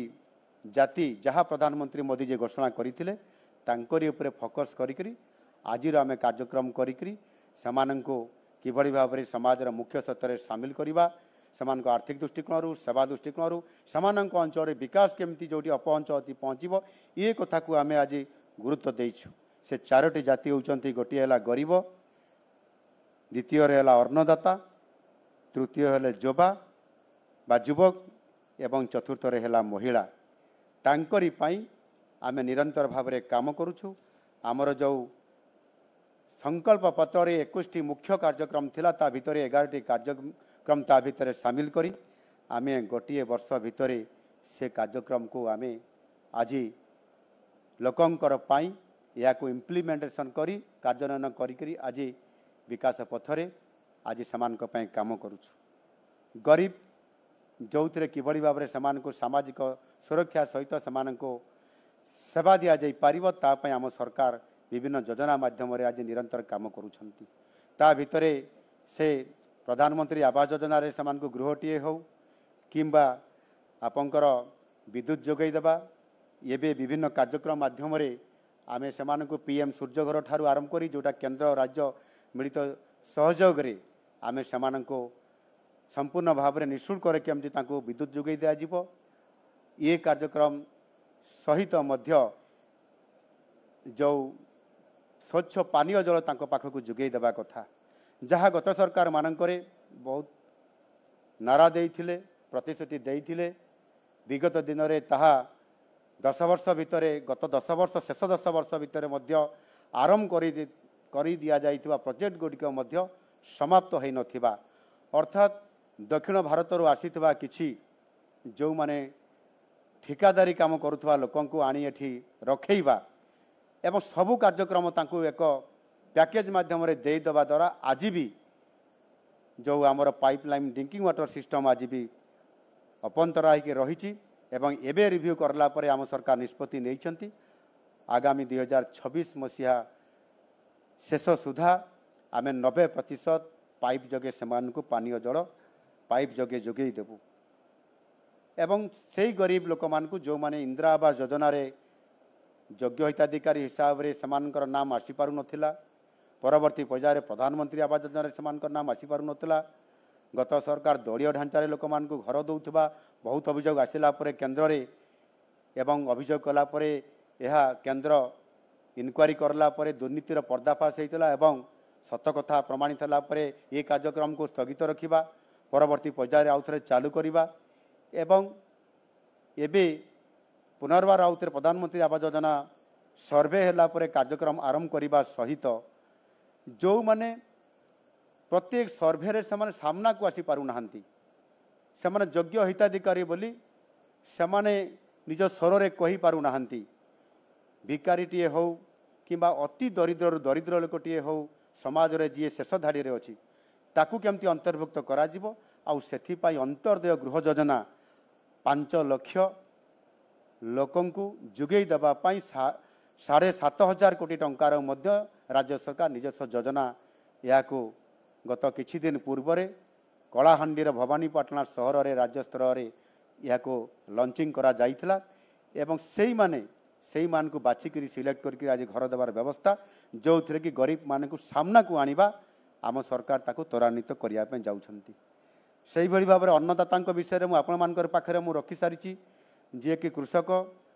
जाति जहाँ प्रधानमंत्री मोदी जी घोषणा करते तांकरी उपरे फोकस करी आज आमे कार्यक्रम करी समानंको किभली भाव में समाज मुख्य सत्तर सामिल करवा सेमान आर्थिक दृष्टिकोण सेवा दृष्टिकोण सेमानंक अंचल विकास केमती जोटी अपअंचल पहुँचब ये कथा को आमे आज गुरुत्व देइछु से 4टी जाति होउचंती गोटे है गरीब द्वितीय है अन्नदाता तृतीय है जोबा बा युवक एवं चतुर्थ है महिला तांकरी पाई आमे निरंतर भाव में काम करुछु आमर जो संकल्प पत्र 21टी मुख्य कार्यक्रम थिला ता भितरे 11टी कार्यक्रम ता भितरे सामिल करी आमे गोटे वर्ष भितरे से कार्यक्रम को आमे आज लोकंकर पाई या को इम्प्लीमेंटेशन करी कार्यान्वयन करी आज विकास पथरे आज समानक पाई काम करुछु गरीब जो थे किभली भाव में सामाजिक सुरक्षा सहित सेमानंको सेवा दिया जाई पारिबो ता पई आम सरकार विभिन्न योजना माध्यम आज निरंतर काम करुछंती ता भितरे से प्रधानमंत्री आवास योजना रे सेमानको गृहटीए हो किंबा आपंकर विद्युत जोगई देबा एबे विभिन्न कार्यक्रम माध्यम रे आमे सेमानको पीएम सूर्यघर ठारू आरंभ करी जोटा केंद्र और राज्य मिलित सहयोग रे आमे सेमानको संपूर्ण भाव में निःशुल्क केमती विद्युत जोगई दिया जिवो ये कार्यक्रम सहित मध्य जो स्वच्छ पानीय जल तांको पाखक जोगई देवा कथा जहाँ गत सरकार मानकरे बहुत नारा देइथिले प्रतिश्रुति देइथिले विगत दिन में ताहा 10 वर्ष भितर गत 10 वर्ष शेष 10 वर्ष भितर मध्य आरंभ करी दिया जाइथिबा प्रोजेक्ट गुडिक मध्य समाप्त होई नथिबा अर्थात दक्षिण भारत आसीथिबा किछि जो माने ठिकादारी काम करुवा लोक आनी एठी रखेबा एवं सबु कार्यक्रम तांकु एक पैकेज माध्यम रे दे दबा द्वारा आज भी जो आमर पाइपलाइन ड्रिंकिंग वाटर सिस्टम आज भी अपंतरा होकर रही एवं एबे रिव्यू करला परे आम सरकार निष्पत्ति नहीं आगामी 2026 मसीहा शेष सुधा आम 90% पाइप जगे सेमानकु पानीय जल पाइप जगे जोगई देबू एवं से गरीब लोक मानकु जो माने इंदिरा आवास योजना रे योग्य हिताधिकारी हिसाब से सेमानकर नाम आसी पारु नथिला परवर्ती पर्यायर प्रधानमंत्री आवास योजना रे सेमानकर नाम आसी पारु नथिला गत सरकार दलीय ढांचारे लोक मानकु घर दउथबा बहुत अभियोग आसिला परे केंद्र रे एवं अभियोग कला परे यह केंद्र इनक्वारी करला परे दुर्नीतिर पर्दाफाश होइतला एवं सत कथा प्रमाणित होला परे ये कार्यक्रम को स्थगित रखिबा परवर्ती पर्यायर आउ थरे चालू करिबा एवं एबे पुनर्बार आउ थरे प्रधानमंत्री आवास योजना सर्वे होला परे कार्यक्रम आरंभ करिबा सहित जो माने प्रत्येक सर्वे रे समान सामना को आसी पारु नाहंती समान योग्य हिताधिकारी बोली समाने निज स्वर रे कहि पारु नाहंती भिकारीटीए हो किंबा अति दरिद्र दरिद्र लोकटीए हो समाज रे जी शेष धाड़ी रे अछि ताकू केमती अंतर्भुक्त करा जिवो आउ सेथि पाई अंतर्दय गृह योजना 5 लाख लोकंकु जुगेई दबा पाई 7,500 कोटी टंकार मध्य राज्य सरकार निजस्व योजना या गत किछि दिन पूर्व रे कलाहांडीर भवानीपाटना सहर रे राज्य स्तर रे या लॉन्चिंग करा जाइथिला एवं सेई मान को बाछिकी सिलेक्ट करके आज घर देवार व्यवस्था जो थे कि गरीब मान को सामना को आनिबा आम सरकार ताको त्वरान्वित करने जाउछंती से भाव में अन्नदाता विषय में आपण मान पाखे मुझे रखी सारी जी कि कृषक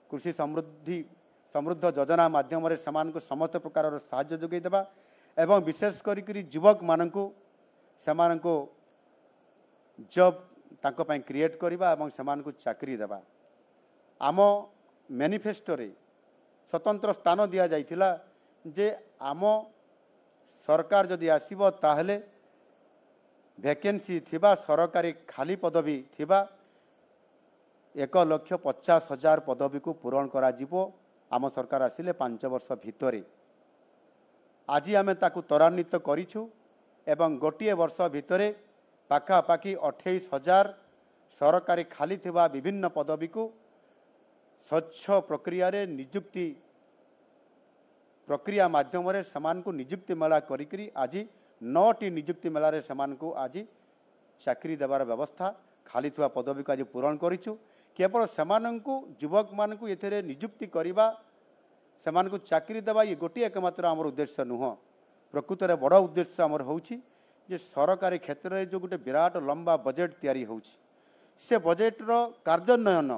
कृषि समृद्ध योजना माध्यम समस्त प्रकार साहाय्य जोगई देबा एवं विशेष करी युवक मानकु सेमानकु जॉब तांको पई क्रिएट करबा एवं सेमानकु चाकरी देबा आम मैनिफेस्टो रे स्वतंत्र स्थान दिया जाइथिला जे आम सरकार जदि आसीबो ताहले वैकेंसी थिबा सरकारी खाली पदवी थिबा 1,50,000 पदवी को पूरण करा जिवो आम सरकार आसिले 5 वर्ष भितरे। आज आम ताकू त्वरान्वित करिछु एवं गोटे वर्ष भितरे पाखापाखि 28,000 सरकारी खाली थिबा विभिन्न पदवी को स्वच्छ प्रक्रिया रे नियुक्ति प्रक्रिया माध्यम रे समान को नियुक्ति मेला करी आज 9टी नियुक्ति मेला रे समान को आज चाकरी देवार व्यवस्था खाली थिबा पदवी को आज पूरण करिछु। केवल समान को युवक मान को एथरे नियुक्ति करिबा समान को चाकरी देवा ये गोटे एकमात्र आमर उद्देश्य नुह। प्रकृत रे बड़ उद्देश्य आमर होउछि जे सरकारी क्षेत्र रे जो गोटे विराट लंबा बजेट तैयारी होउछि से बजेट रो कार्यान्वयन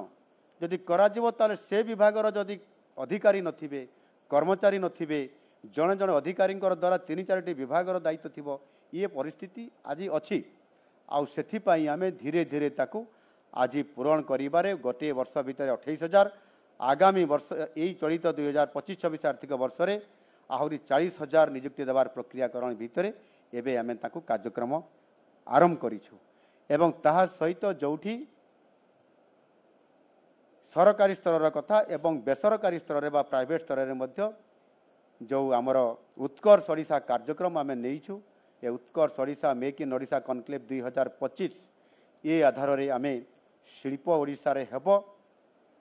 जदि करा जिवो ताले से विभाग रो जदि अधिकारी नथिबे कर्मचारी नथिबे जड़े जड़े अधिकारी द्वारा 3-4टी विभाग दायित्व थिबो ये परिस्थिति आज अच्छी आउ सेथिपाई आमे धीरे धीरे ताकू आज पूरण करिबारे गोटे वर्ष भितर 28,000 आगामी वर्ष यही चलित 2025-26 आर्थिक वर्ष रे आहुरी 40,000 नियुक्ति देवार प्रक्रियाकरण भितर एबे आमे ताकू कार्यक्रम आरंभ करिछु एवं ताहा सहित जोठी सरकारी स्तर कथा एवं बेसरकारी स्तर रे बा प्राइवेट स्तर रे मध्य जो आमर उत्कर्ष ओडिशा कार्यक्रम आमे नेइछु ए Utkarsh Odisha make in Odisha conclave 2025 ये आधार रे आमे शिल्प ओडिशा रे हेबो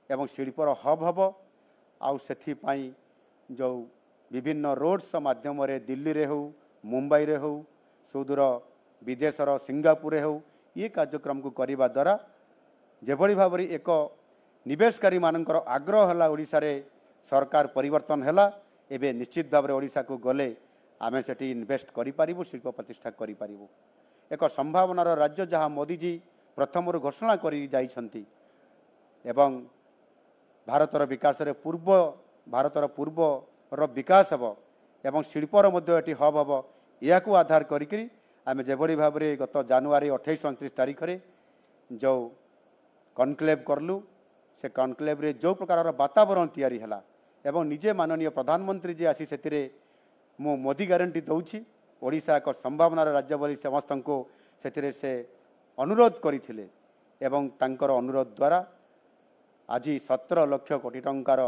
एवं शिल्पर हब हेबो आउ सेथि पाई जो विभिन्न रोड्स माध्यम रे दिल्ली रे हो मुंबई रे हो सुदूर विदेशर सिंगापुर रे हो ये कार्यक्रम को करिबा द्वारा जेभली भाबरी एक निवेशकारी मानकर आग्रह हला ओडिशा रे सरकार परिवर्तन हला एबे निश्चित भाव ओडिशा को गले आमे सेठी इन्वेस्ट करि पारिबु शिल्प प्रतिष्ठा करि पारिबु। एक संभावनार राज्य जहाँ मोदी जी प्रथम घोषणा करि जाइछंती एवं भारतर विकास रे भारतर पूर्व विकास हेबो एवं शिल्पर मध्य एटी हब हेबो या को आधार करिकरी आमे जेभली भाव रे गत जनवरी 28-29 तारिख रे जो कनक्लेव करलु से कनक्लेव रे जो प्रकार वातावरण तैयारी हला एवं निजे माननीय प्रधानमंत्री जी आसी सेतिरे मो मोदी ग्यारंटी दउछि ओडिशा एक संभावनार राज्य बोली समस्त को सेतिरे से अनुरोध करथिले एवं तांकर अनुरोध द्वारा आज 17 लाख कोटी टंकार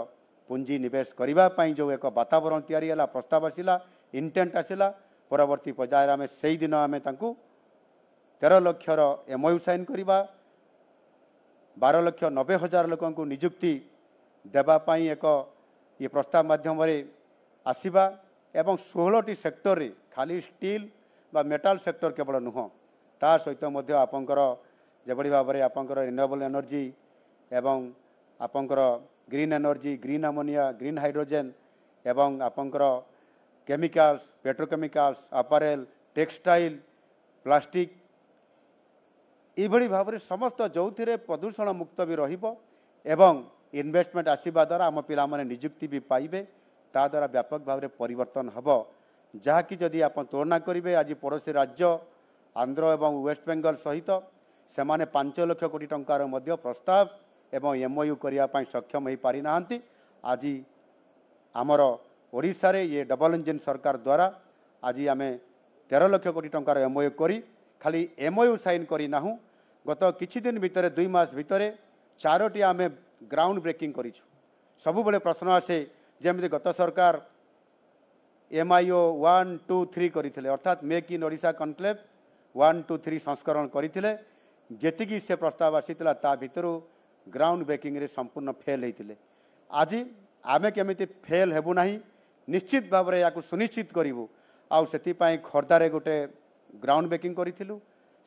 पुंजी निवेश करिबा पई जो एक वातावरण तैयारी हला प्रस्ताव आसिला इंटेंट आसिला परवर्ती पर्यायर आमे सेही दिन आमे तांकू 13 लाखर एमओयू साइन करिबा 12,90,000 लोकों को नियुक्ति देबा पई एक ये प्रस्ताव माध्यम रे आसीबा एवं 16टी सेक्टर रे खाली स्टील बा मेटाल सेक्टर केवल नुह ता सहित मध्य आपंकर जेबडी भाव रे आपंकर रिन्यूएबल एनर्जी एवं आपंकर green energy green ammonia green hydrogen एवं आपंकर केमिकल्स पेट्रोकेमिकल्स अपारेल टेक्सटाइल प्लास्टिक ये भाव में समस्त जो प्रदूषण मुक्त भी रहिबो एवं इन्वेस्टमेंट आसीबा द्वारा आम पिला माने नियुक्ति भी पाइबे ता द्वारा व्यापक भाव में परिवर्तन हबो जहाँकि जदि आप तुलना करेंगे आज पड़ोसी राज्य आंध्र एवं वेस्ट बेंगल सहित से माने 5 लाख कोटी टंकार मध्य प्रस्ताव एवं एमओयू करने सक्षम हो पारि नाहंती। आज आमर ओडिशा रे ये डबल इंजन सरकार द्वारा आज आम 13 लाख कोटी टंकार एमओयू करी खाली एमओयू साइन करी नाहु गत किछि दिन भितर 2 मास भितर 4टी आम ग्राउंड ब्रेकिंग करिछु। सबु बेले प्रश्न आसे जेमि गत सरकार एमआईओ 1, 2, 3 करथिले अर्थात मेक इन ओडिशा कनक्लेव 1, 2, 3 संस्करण करथिले जेतिकी से प्रस्ताव आसीतला ता भितरु ग्राउंड ब्रेकिंग रे संपूर्ण फेल होइतिले। आज आमे केमिति फेल हेबु नाही निश्चित भाव रे याकु सुनिश्चित करिवु आउ सेति पई खर्दारे गोटे ग्राउंड ब्रेकिंग करिथिलु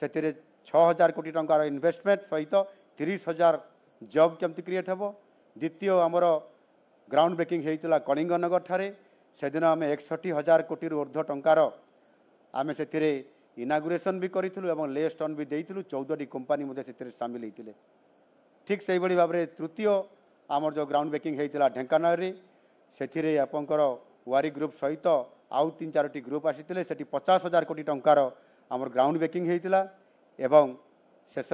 सेतिरे 6,000 कोटी टंकार इन्वेस्टमेंट सहित 30,000 जॉब केमती क्रिएट हेबो। द्वितीय आमर ग्राउंड ब्रेकिंग होइतिला कलिंगनगर ठारे सेदिन आम 61,000 कोटी ऊर्ध्व टंकार आम से इनागुरेसन भी करूँ और लेस टन भी देइथिलु 14टी कंपनी मुझे से सामिल होते। ठीक से भाव में तृतीय आमर जो ग्राउंड ब्रेकिंग होइतिला ढेंकानाल से आपंकर वारी ग्रुप सहित आउ 3-4टी ग्रुप आसीथिले सेठी 50,000 कोटी टंकार आमर ग्राउंड ब्रेकिंग होइतिला एवं शेष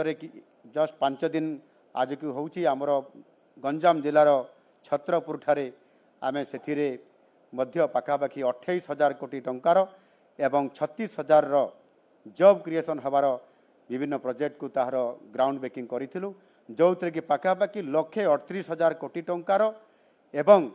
जस्ट 5 दिन आज की होउची आमर गंजाम जिलार छत्रपुर ठारे आमे सेथिरे मध्य पाखापाखि 28,000 कोटी टंकार एवं 36,000 जॉब क्रिएशन हबार विभिन्न प्रोजेक्ट को तार ग्राउंड ब्रेकिंग करूँ जो थे कि पाखापाखि 1,38,000 कोटी टंकार एवं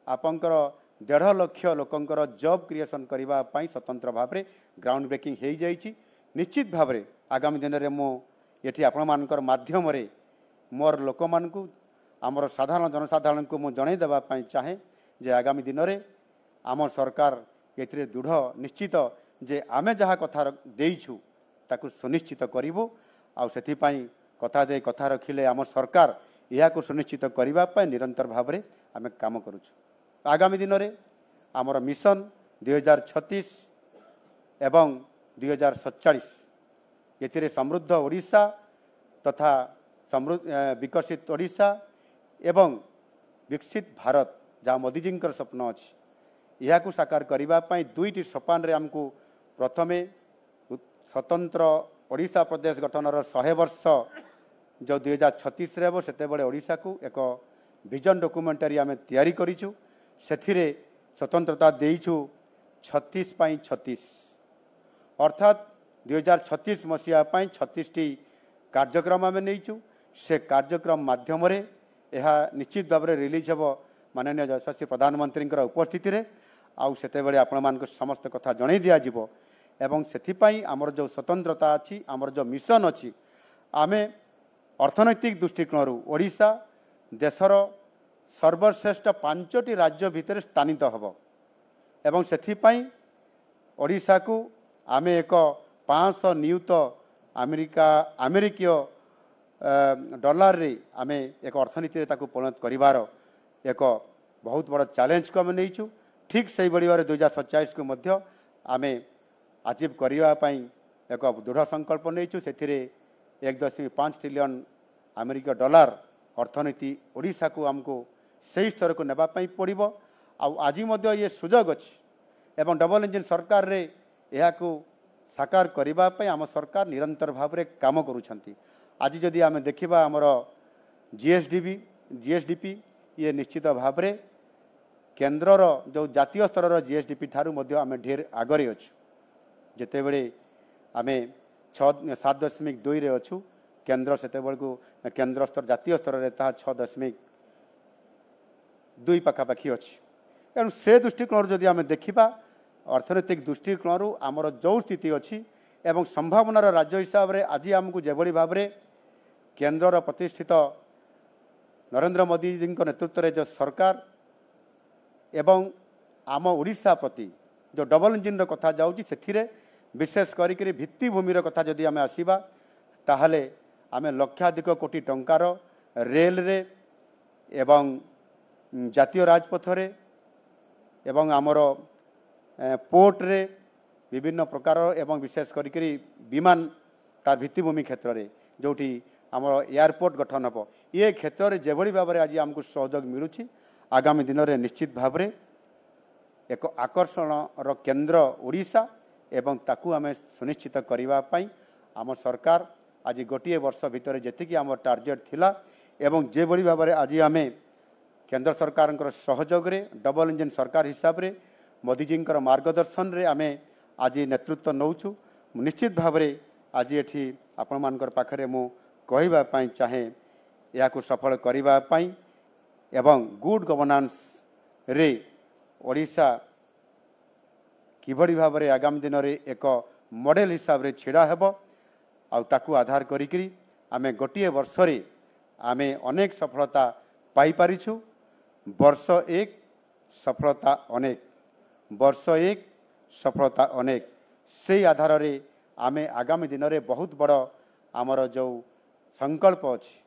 आपंकर 1.5 लाख लोकंकर जॉब क्रिएशन करने स्वतंत्र भाव में ग्राउंड ब्रेकिंग हो जाइए। निश्चित भाव में आगामी दिन में मुझे आपण मानकर माध्यम मोर लोक मानू आमर साधारण जनसाधारण को मुझे जनईदेवाई चाहे जे आगामी दिन में आम सरकार ये दृढ़ निश्चित जे आमे जहाँ कथा देइछु ताकू सुनिश्चित करूँ आउ से कथा दे कथा रखिले आम सरकार यह सुनिश्चित करने निरंतर भाव में आम काम करुछु। आगामी दिन में आमर मिशन 2036 एवं 2047 ये समृद्ध ओडिशा तथा विकसित ओडिशा एवं विकसित भारत जहाँ मोदीजी स्वप्न अच्छी यह साकार करने दुईटी सोपान रे आमको प्रथमे स्वतंत्र ओडिशा प्रदेश गठनर 100 वर्ष जो 2036 रे से ओडिशा को एक विजन डॉक्यूमेंटरी आम तैयारी करिछु सेथिरे स्वतंत्रता देइछु 36 अर्थात 2036 मसीहा 36टी कार्यक्रम आम नहींचु से कार्यक्रम माध्यम यह निश्चित भाव में रिलीज हम माननीय यशस्वी प्रधानमंत्री उपस्थिति रे आउ सेते बेले आपण मान समस्त कथा जणई दिया जिवो एवं सेथिपाई आमर जो स्वतंत्रता अच्छी आमर जो मिशन अच्छी आमे अर्थनैतिक दृष्टिकोण ओडिशा देशर सर्वश्रेष्ठ 5टी राज्य भितर स्थानित हब एवं सेथिपाई ओडिशा को आमे एक 500 नियुत अमेरिकीय डॉलर रे आमे एक अर्थनीति ताकू परिणत करिवार एक बहुत बड़ चैलेंज को आम नहीं ठीक से भाई 2047 को मध्य आमे अचीव करने एक दृढ़ संकल्प नहीं से 1.5 ट्रिलियन अमेरिका डॉलर अर्थनीति ओडिशा को आमको सही स्तर को नेबापी पड़ो आज ये सुजोग अच्छी एवं डबल इंजिन सरकार रे यह साकार करने आम सरकार निरंतर भाव में काम करुँच। आज जदि आम देखा आमर जीएसडीपी ये निश्चित भाव में केन्द्रर जो जातीय स्तर जीएसडीपी ठारू आम ढेर आगरे अच्छु जिते बड़े आम 7.2 रे अच्छु केन्द्र से केन्द्र स्तर जातीय स्तर में 6.2 पाखापाखि अच्छी तेणु से दृष्टिकोण जदि आम देखा अर्थनैतिक दृष्टिकोण आमर जो स्थिति अच्छी एवं संभावनार राज्य हिसाब से आज आमको जो भाव में केन्द्रर प्रतिष्ठित नरेंद्र मोदी जी नेतृत्व में जो सरकार एवं आम ओडिशा प्रति जो डबल इंजिन कथा जाऊँगी से विशेष करी भित्तिभूमिर कथा जदि आम आसवा ताहले आम लक्षाधिक कोटी टंकार रेल रे एवं जातीय राजपथ रे एवं आमर पोर्ट रे विभिन्न प्रकार एवं विशेष करी विमान तार भित्तिभूमि क्षेत्र में जोटी आमर एयरपोर्ट गठन हम ये क्षेत्र में जो भाव में आज आमको सहयोग मिलूँ आगामी दिन में निश्चित भाव में एक आकर्षणर केन्द्र ओडिशा एवं ताकू आम सुनिश्चित करने आम सरकार आज गोटे वर्ष भितर जी आम टार्गेट थिला एवं जो भाव में आज आम केन्द्र सरकार सहयोग रे डबल इंजिन सरकार हिसाब से मोदीजी मार्गदर्शन रे आम आज नेतृत्व नौचु निश्चित भाव में आज ये आपण मानकर पाखरे मु कहवाई चाहे या सफल करने एवं गुड गवर्नेंस रे ओडिशा किभली भाव में आगामी दिन में एक मॉडल हिसाब से छिड़ा हेब आउ आधार करी आम गोटे वर्ष रे आम अनेक सफलता पाई पारिछु वर्ष एक सफलता अनेक वर्ष एक सफलता अनेक से आधार रे आम आगामी दिन में बहुत बड़ आमर जो संकल्प अच्छी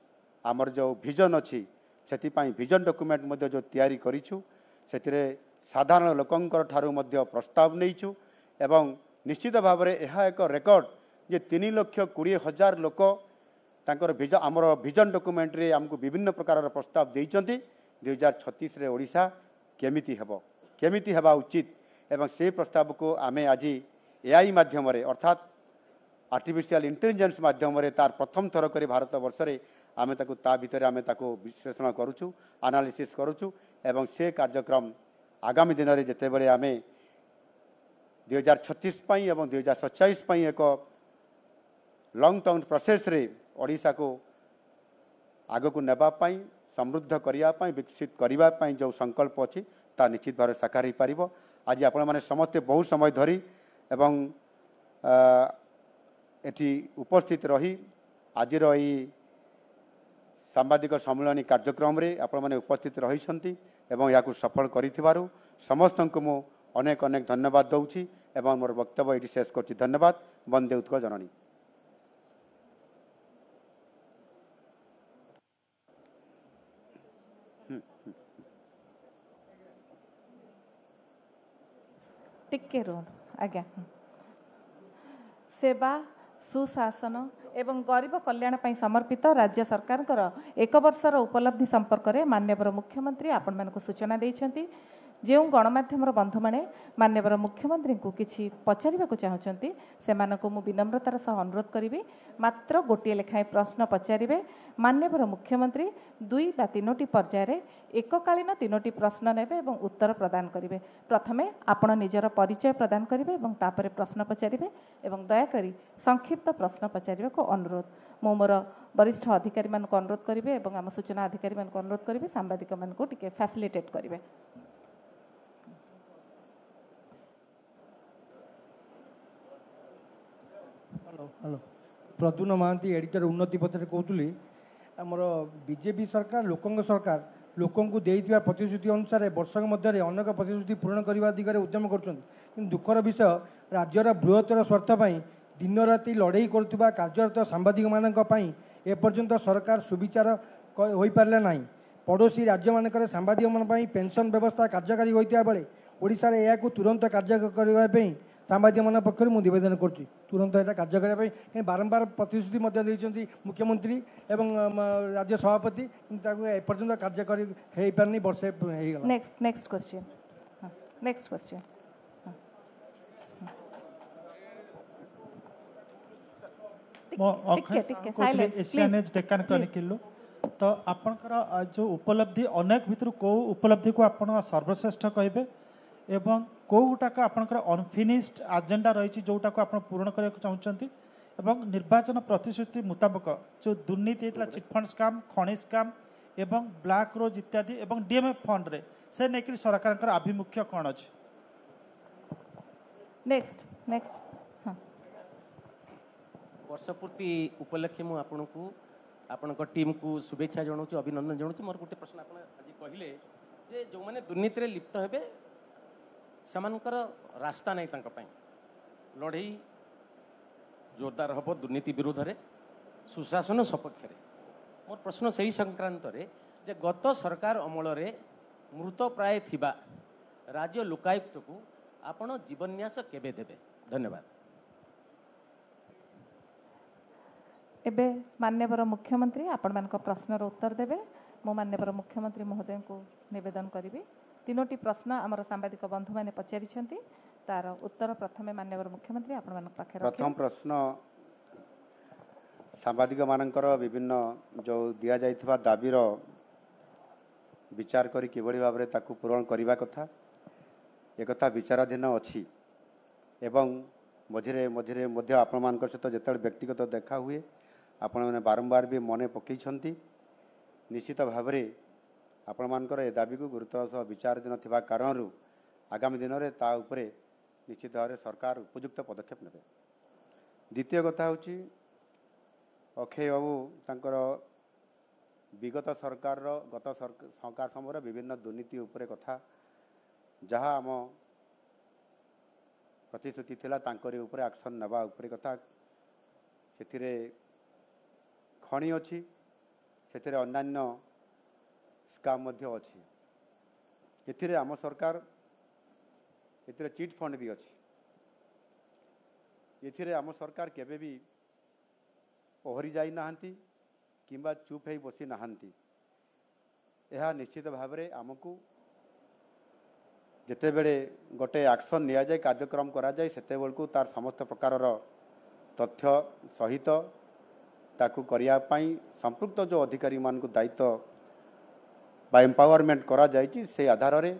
आमर जो विजन अच्छी से विजन डॉक्यूमेंट मध्य जो तैयारी करिछु से साधारण लोकंकर ठारू मध्य प्रस्ताव नहींचु एवं निश्चित भाव में यह एक रेकर्ड जे 3,20,000 लोक तांकर आमर विजन डॉक्यूमेंट रे आमको विभिन्न प्रकार प्रस्ताव देइचंती 2036 रे ओडिशा केमिति हेबा उचित एवं से प्रस्ताव को आम आज एआई माध्यम अर्थात आर्टिफिशियल इंटेलिजेंस माध्यम तार प्रथम थर कर भारत वर्ष रे आम ता भितर आम विश्लेषण करुचु एनालिसिस करुचु एवं से कार्यक्रम आगामी दिन में जिते बड़े आम 2036 एवं 2047 एक लॉन्ग टर्म प्रोसेस रे ओडिशा को आग को नेबापाई समृद्ध करने विकसित करने जो संकल्प अच्छी ता निश्चित भाव साकार हो पार। आज आपण मैंने समस्ते बहुत समय धरी एवं एटी उपस्थित रही आज सांबादिक सम्मेलन कार्यक्रम रे आपण मैंने उपस्थित रही या सफल करूँ समस्त को मु अनेक अनेक धन्यवाद दूची एवं मोर वक्तव्य ये शेष कर धन्यवाद। वंदे उत्कल जननी। टिके रो आज्ञा सेवा सुशासन एवं गरीब कल्याण ପାଇଁ समर्पित राज्य सरकारଙ୍କର एक वर्षर उपलब्धि संपर्क में माननीय मुख्यमंत्री आपण मानक सूचना देइछंती। जो गणमाध्यम बंधु मैंने माननीय मुख्यमंत्री को किसी पचार चाहते से विनम्रतार सह अनुरोध करी मात्र गोटे लेखाएं प्रश्न पचारे माननीय मुख्यमंत्री 2 बा 3टी पर्यायर एककालीन 3टी प्रश्न नेबे एवं उत्तर प्रदान करेंगे। प्रथमे आपण निजर परिचय प्रदान करेंगे और तापर प्रश्न पचारे एवं दयाकोरी संक्षिप्त प्रश्न पचार को अनुरोध मो मोर वरिष्ठ अधिकारी मान अनुरोध करेंगे और आम सूचना अधिकारी मान अनुरोध करेंगे सांबादिक मान टिके फैसिलिटेट करेंगे। हेलो प्रद्युम्न महांती एडिटर उन्नति पत्र कहूली आमर बीजेपी सरकार लोकंग सरकार लोकों को देइथिबा प्रतिश्रुति अनुसार वर्षक मध्य अनेक प्रतिश्रुति पूर्ण करने दिगरे उद्यम कर दुखर विषय राज्यर बृहत्तर स्वार्थ दिन राति लड़ाई करुवा कार्यरत सांबादिक मानक एपर्यंत सरकार सुविचार हो पारे ना। पड़ोशी राज्य मानक सांबादिक मान पेंशन व्यवस्था कार्यकारी होता बेले ओडिशा रे या तुरंत कार्य करने सांबादिक मान पक्ष निवेदन करुँच तुरंत यहाँ कार्य करने बारंबार प्रतिश्रुति मुख्यमंत्री एवं राज्य सभापति एपर्यंत कार्यकारी हो पारनी वर्षे। Next question next question Asian Age Deccan chronicle तो आपनकर जो उपलब्धि अनेक भितर को उपलब्धि को आपण सर्वश्रेष्ठ कहबे एवं कोटाक आपनकर अनफिनिश्ड एजेंडा रही जोटा को आप पूर्ण करने चाहते एवं निर्वाचन प्रतिश्रुति मुताबक जो दुर्नीति होता चिटफंड स्काम खनि स्काम एवं ब्लैक रोज इत्यादि एवं डीएमएफ फंड रे से नेकरी सरकार आभिमुख्य कौन अच्छे। नेक्स्ट वर्षपूर्ति उपलक्षे मु आपण को आपण टीम को शुभेच्छा जनाऊँ अभिनंदन जनाऊँ। मोर गोटे प्रश्न आप आज कहले जे जो माने दुर्नीति रे लिप्त हेबे सेमानकर रास्ता नहीं तांका लड़ई जोरदार हम दुर्नीति विरोध में सुशासन सपक्ष में मोर प्रश्न से ही संक्रांत रे जे गत सरकार अमल मृत प्राय थिबा राज्य लोकायुक्त को आपण जीवन्यास केबे देबे। धन्यवाद। एबे माननीय मुख्यमंत्री आपण मान प्रश्नर उत्तर देबे। मो माननीय मुख्यमंत्री महोदय को निवेदन करी 3टी प्रश्न आमर सांबादिक बंधु मैंने पचारि तार उत्तर प्रथमे माननीय मुख्यमंत्री आपण मान पाखे प्रथम प्रश्न सांबादिक मानकर विभिन्न जो दिया जाइथिबा दाबीर विचार करी किभଳି भाबरे ताकू पूरण करिबा कथा एक कथा विचाराधीन अछि एवं मझिरे मझिरे मध्य आपण मानकर सहित जेतबे व्यक्तिगत देखा हुए आपण माने बारंबार भी मने पकईछंती निश्चित भाबरे आपण मानकर ए दाबी को गुरुत्व सह विचाराधीन थिबा कारणरू आगामी दिन में ता उपरे निश्चित भाव सरकार उपयुक्त पदक्षेप नेबे। द्वितीय कथा होची अक्षय बाबू तांकर विगत सरकार गत सरकार समय विभिन्न दुर्नीति उपरे कथा जहाँ आम प्रतिश्रुति थिला तांकरी उपरे एक्शन नेबा उपरे कथा सेथिरे खणी अछि सेथिरे अन्यान्य स्काम मध्य अछि एथिरे आम सरकार एथिरे चिट फंड भी अछि एथिरे आम सरकार केबे भी ओहरी जाई नाहंती किंबा चुप है बसी नाहंती। यह निश्चित भाव में आमको जिते बड़े गोटे एक्शन निया जाए कार्यक्रम करा जाए सेते बेलू तार समस्त प्रकार तथ्य सहित ताकू करिया पाई संपृक्त जो अधिकारी मान दायित्व बा एम्पावरमेंट करा जायछि से आधार रे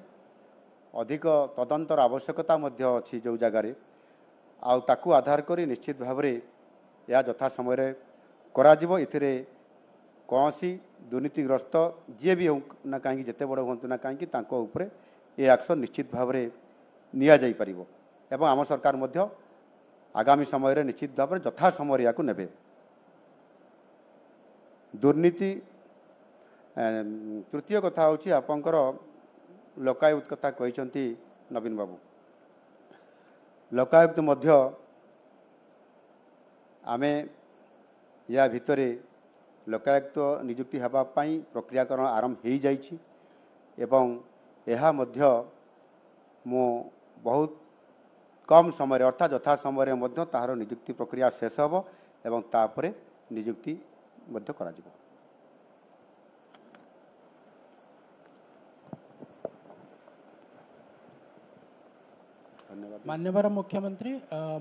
अधिक तदंतर आवश्यकता मध्य अच्छी जो जगार आकु आधार करी निश्चित भाव में यह यथा समय करा कौन सी दुर्नीतिग्रस्त जी भी हो ना कहीं जिते बड़ हूँ ना कहीं ये एक्शन निश्चित भाव में निया जाई परिबो एवं आम सरकार मध्य आगामी समय रे निश्चित भाव में यथा समय या नेबे। दुर्नीति तृतीय कथा हूँ आपंकर लोकायुक्त कथा कहते नवीन बाबू लोकायुक्त मध्य आमे या भितरे लोकायुक्त नियुक्ति हेबाई प्रक्रियाकरण आरंभ हो जाइछि एवं यह मध्य मो बहुत कम समय अर्थात यथा समय मध्य ताहार नियुक्ति प्रक्रिया शेष होब एवं तापरे नियुक्ति मध्य करा जिवो। माननीय मुख्यमंत्री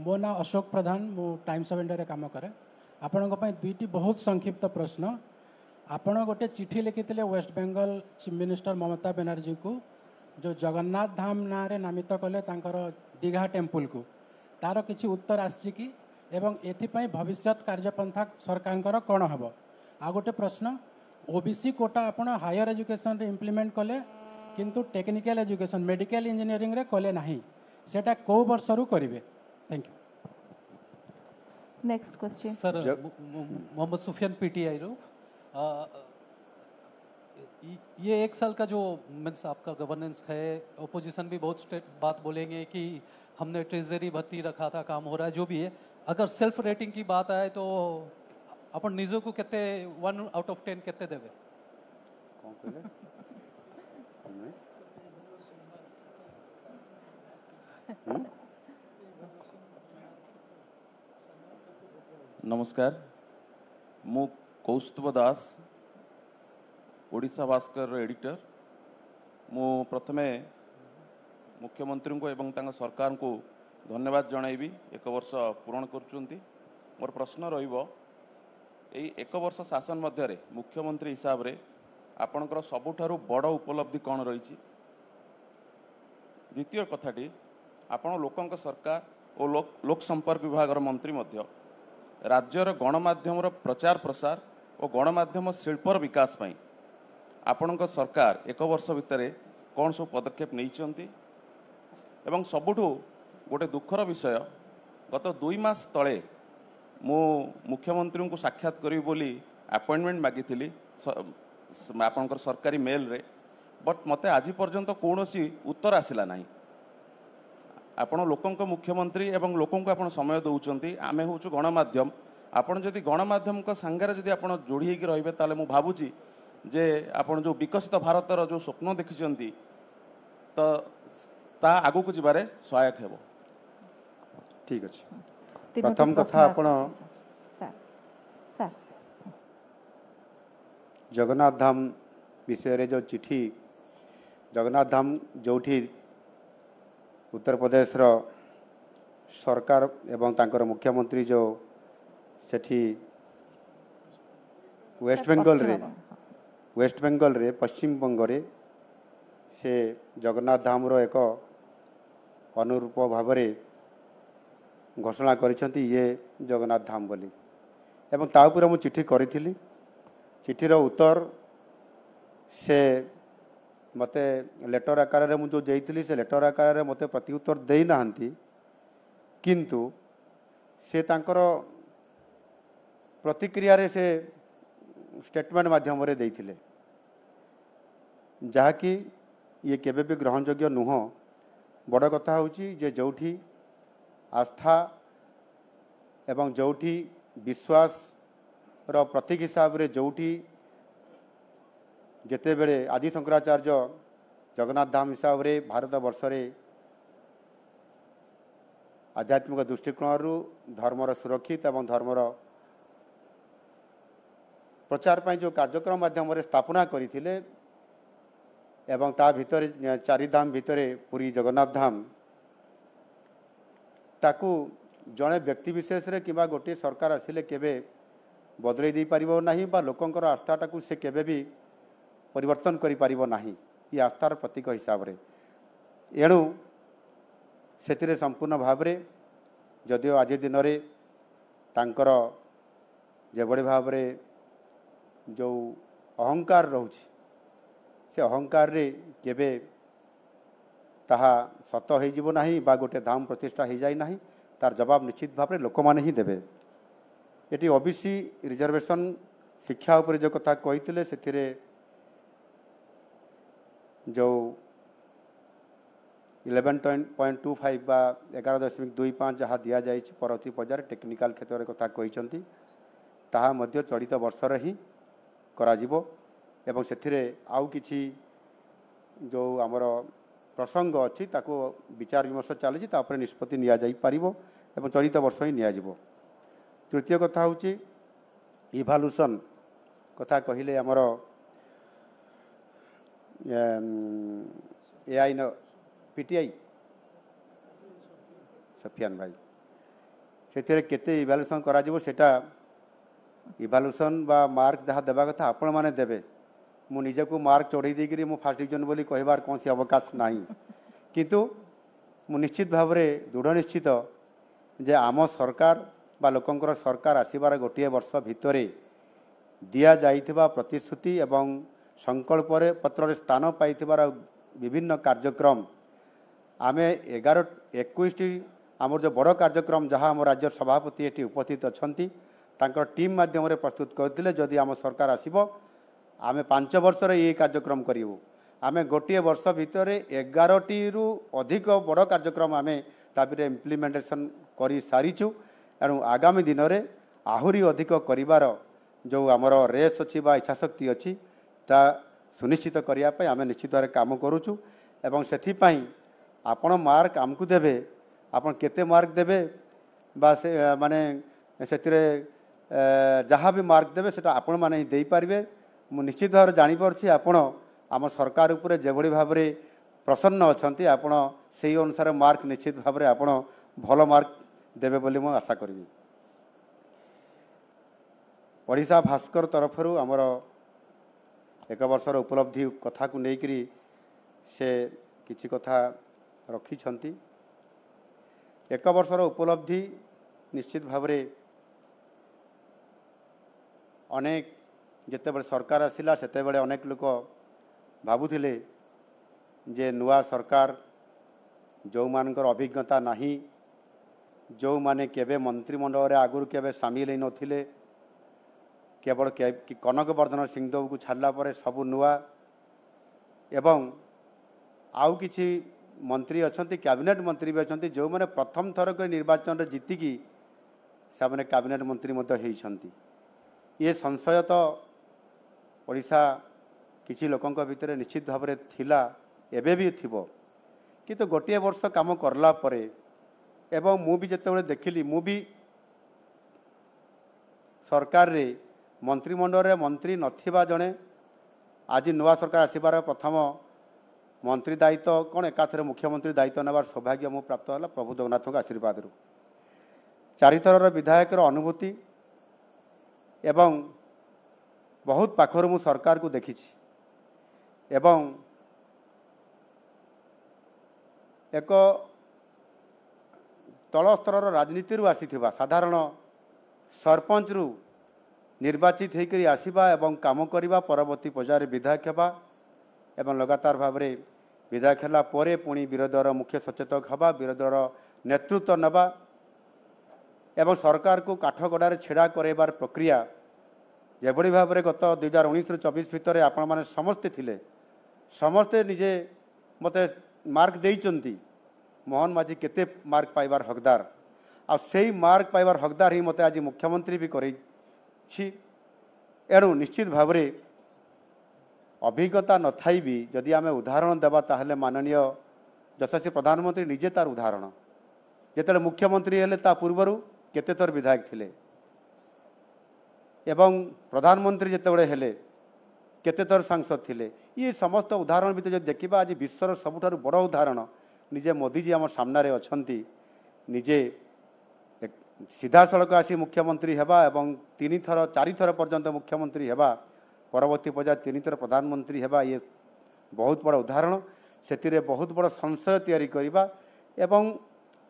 मो ना अशोक प्रधान मु टाइम्स ऑफ इंडिया काम करे आपण दुईटी बहुत संक्षिप्त प्रश्न आपण गोटे चिठी लिखिते waste Bengal chief minister Mamata Banerjee को जो जगन्नाथ धाम ना रे नामित कले दीघा टेम्पल को तार किसी उत्तर आसी कि एवं एथिपाई भविष्य कार्यपंथा सरकार कौन हम आ गोटे प्रश्न ओबीसी कोटा आपण हायर एजुकेशन रे इम्प्लीमेंट कले किंतु टेक्निकल एजुकेशन मेडिकल इंजीनियरिंग रे कले नाही सेटा को वर्ष रु करिवे। Thank you. Next question sir Mohammad Sufiyan PTI रो ये एक साल का जो मीन्स आपका गवर्नेंस है ओपोजिशन भी बहुत स्ट्रेट बात बोलेंगे कि हमने ट्रेजरी भत्ती रखा था काम हो रहा है जो भी है अगर सेल्फ रेटिंग की बात आए तो अपन निजो को कितने 1 आउट ऑफ 10 कितने देवे? नमस्कार मु कौस्तुभ दास ओडिशा भास्कर एडिटर मु प्रथमे मुख्यमंत्री को एवं तांका सरकार को धन्यवाद जनइबी 1 वर्ष पूर्ण करुचंती। मोर प्रश्न रहिबो एई 1 वर्ष शासन मध्य मुख्यमंत्री हिसाब रे आपणकर सबुठारु बड़ उपलब्धि कौन रही? द्वितीय कथाटी आपण लोकंक सरकार और लोक संपर्क विभाग मंत्री मध्य राज्यर गणमाध्यम प्रचार प्रसार और गणमाध्यम शिल्पर विकास पाई आपणक सरकार 1 वर्ष भितर कौन सब पदक्षेप नहीं एवं सबुठु गोटे दुखर विषय गत 2 मास तले मु मुख्यमंत्री को साक्षात करी बोली अपॉइंटमेंट मागी आपणकर सरकारी मेल रे बट मते आज पर्यंत कौन उत्तर आसला नहीं। आपण लोकंक मुख्यमंत्री एवं लोकंक आपण समय दौरान आमे हूँ गणमाध्यम आपण जदि गणमाध्यम सांगे जदि आपण जोड़ी होकर रहिबे ताले मु भाबुची जे आपण जो विकसित भारतर जो स्वप्न देखिचंती तो ता आगु को जिबारे सहायक हेबो। ठीक अछि। प्रथम कथा आपण सर जगन्नाथ धाम विषय रे जो चिठी जगन्नाथ धाम जोठी उत्तर प्रदेश रो सरकार एवं तांकर मुख्यमंत्री जो सेठी वेस्ट बेंगल रे पश्चिम बंग रे से जगन्नाथ धाम रो एक अनुरूप भाव में घोषणा करिसेंती ये जगन्नाथ धाम बोली एवं ता ऊपर मु चिठी करी चिठीर उत्तर से मते लेटर आकार रे मुझे देइथिली से लेटर आकार रे मते प्रति उत्तर देई नाहंती किंतु से तांकर प्रतिक्रिया रे से स्टेटमेंट माध्यम रे देइथिले जहा कि ये केबे भी ग्रहणयोग्य नुह। बड़ कथा होची जे जोठी आस्था एवं जोठी विश्वास रो प्रतीक हिसाब रे जोठी जेते बेले आदि शंकराचार्य जगन्नाथ धाम हिसाब रे भारत वर्ष रे आध्यात्मिक दृष्टिकोण धर्मर सुरक्षित एवं धर्मर प्रचार पाई जो कार्यक्रम माध्यम रे स्थापना करथिले एवं ता भितर 4 धाम भितर पुरी जगन्नाथ धाम ताकू जड़े व्यक्ति विशेष रे किबा गोटे सरकार आसिले केबे बदलै दी परिबो नाही बा लोकंकर आस्थाटाकू से केबे भी परिवर्तन करि परिबो नाही। ये आस्थार प्रतीक हिसाब रे एणु से संपूर्ण भाव में जदिओ आज दिन में तांकर जेभली भाव में जो अहंकार रोचे से अहंकार रे केबे ताहा सत हो ना बा गोटे धाम प्रतिष्ठा हो जाए ना तार जवाब निश्चित भाव में लोक मैंने ही देवे। ये ओबीसी रिजर्वेशन शिक्षा उपर जो कथा कही से जो 11.25 बा 11.25 जहाँ दि जाए परवर्ती पर्यायर टेक्निकाल क्षेत्र में कथा कहते ताहा मध्य चलित वर्षर ही कराजिबो एवं से आउ किछि जो आमर प्रसंग अच्छी ताको विचार विमर्श चली निष्पत्ति निया जाई पारिबो एवं चलित वर्ष ही निया जिवो। तृतीय कथा हूँ इभालुसन कथा कहले आमर एआई न पीटीआई सफियान भाई से केते इभालुसन करा जिवो सेटा इभालुसन बा मार्क जहाँ देवा कथा आपण माने देबे मु निजको मार्क चढ़ई देकरी मु फर्स्ट डिवीजन बोली कहबार कौन सी अवकाश नहीं किंतु मु निश्चित भाव में दृढ़ निश्चित जे आम सरकार बा लोकंकर सरकार आसबार गोटे वर्ष भितर दिया जाइथिबा प्रतिश्रुति एवं संकल्प पत्र स्थान पाई विभिन्न कार्यक्रम आमे 11-21 आमर जो बड़ कार्यक्रम जहाँ आम राज्य सभापति ये उपस्थित अच्छा टीम माध्यम प्रस्तुत करते जदि आम सरकार आसब आमे 5 वर्ष ये कार्यक्रम करूँ आमे गोटे वर्ष भितर 11टी अधिक बड़ कार्यक्रम आमे तापर इम्प्लीमेंटेशन कर सारीचु एणु आगामी दिन में आहुरी अधिक करिवार जो आमर रेस अच्छी बा इच्छाशक्ति अच्छी ता सुनिश्चित करने आम निश्चित भाव काम करुचु एवं से आपण मार्क आमको देवे आपण केते मार्क देवे बा से माने से जहाँ भी मार्क देवे सेटा आपण माने ही दे पारिबे मु निश्चित भाव जानीपारछि आपण आम सरकार उपरे जेभली भाव में प्रसन्न अछंती आपण सेही अनुसार मार्क निश्चित भाव में आपण भल मार्क देवे बोली मु आशा करी। ओडिशा भास्कर तरफर आमर एक वर्षर उपलब्धि कथा को लेकरी से किछि कथा रखिछंती। एक वर्षर उपलब्धि निश्चित भाव में अनेक जितेबाला सरकार आसिला सेतेबाला अनेक लोक भाबुथिले जे नुआ सरकार जो मानकर अभिज्ञता नहीं जो माने केबे मंत्रिमंडल रे आगुर केबे सामिल नथिले केवल कनक वर्धन सिंहदेव को छाड़ला पर सबू नुआ एवं आउ किछि मंत्री अछंती कैबिनेट मंत्री भी अछंती जो माने प्रथम थर कर निर्वाचन रे जीतिकी से माने कैबिनेट मंत्री मध्य होइछंती। ये संशय तो ओडिशा किछि लोकंक भितर निश्चित भाव में थिला एबे भी थिबो किंतु गोटे वर्ष काम करला परे एवं मु भी जेतेबेले देखिली मु भी सरकार रे मंत्रिमंडल रे मंत्री नथिबा जणे आज नुआ सरकार आसिबार प्रथम मंत्री दायित्व कौन एकाथरे मुख्यमंत्री दायित्व नेबार सौभाग्य मु प्राप्त होला प्रभु जगन्नाथ आशीर्वाद रु 4 थर विधायक अनुभूति एवं बहुत पाखर मु सरकार को देखी एवं एक तल स्तर राजनीति आसीथिबा साधारण सरपंच रु निर्वाचित होकर आसवा एवं काम करवा परवर्ती पर्यायर विधायक हेबा एवं लगातार भाव में विधायक है पुणी विरोधी दल मुख्य सचेतक हवा विरोधी दल नेतृत्व नवा एवं सरकार को काठगड़ार छेड़ा करार प्रक्रिया जेभली भाव में गत 2019-24 भितर आपण मैंने समस्ते थिले समस्ते निजे मते मार्क देइचंती मोहन माझी केते मार्क पाइबार हकदार आ सेही मार्क पाइबार हकदार ही मते आज मुख्यमंत्री भी करे एणु निश्चित भाव में अभिज्ञता न थाई भी जदि आम उदाहरण देवा ताहले माननीय यशस्वी प्रधानमंत्री निजे तार उदाहरण जेते मुख्यमंत्री हेले ता पूर्वर केते थर विधायक थिले एवं प्रधानमंत्री जेतेबेले हेले केते थर सांसद थिले ये समस्त उदाहरण भी जब देखा आज विश्वर सबुठारु बड़ उदाहरण निजे मोदी जी आम सामने अछंती निजे सीधा सड़क आसी मुख्यमंत्री हेबा एवं 4 थर पर्यंत मुख्यमंत्री हेबा परवर्ती पर्यायर 3 थर प्रधानमंत्री हेबा ये बहुत बड़ा उदाहरण से बहुत बड़ संशय तैयारी करवा एवं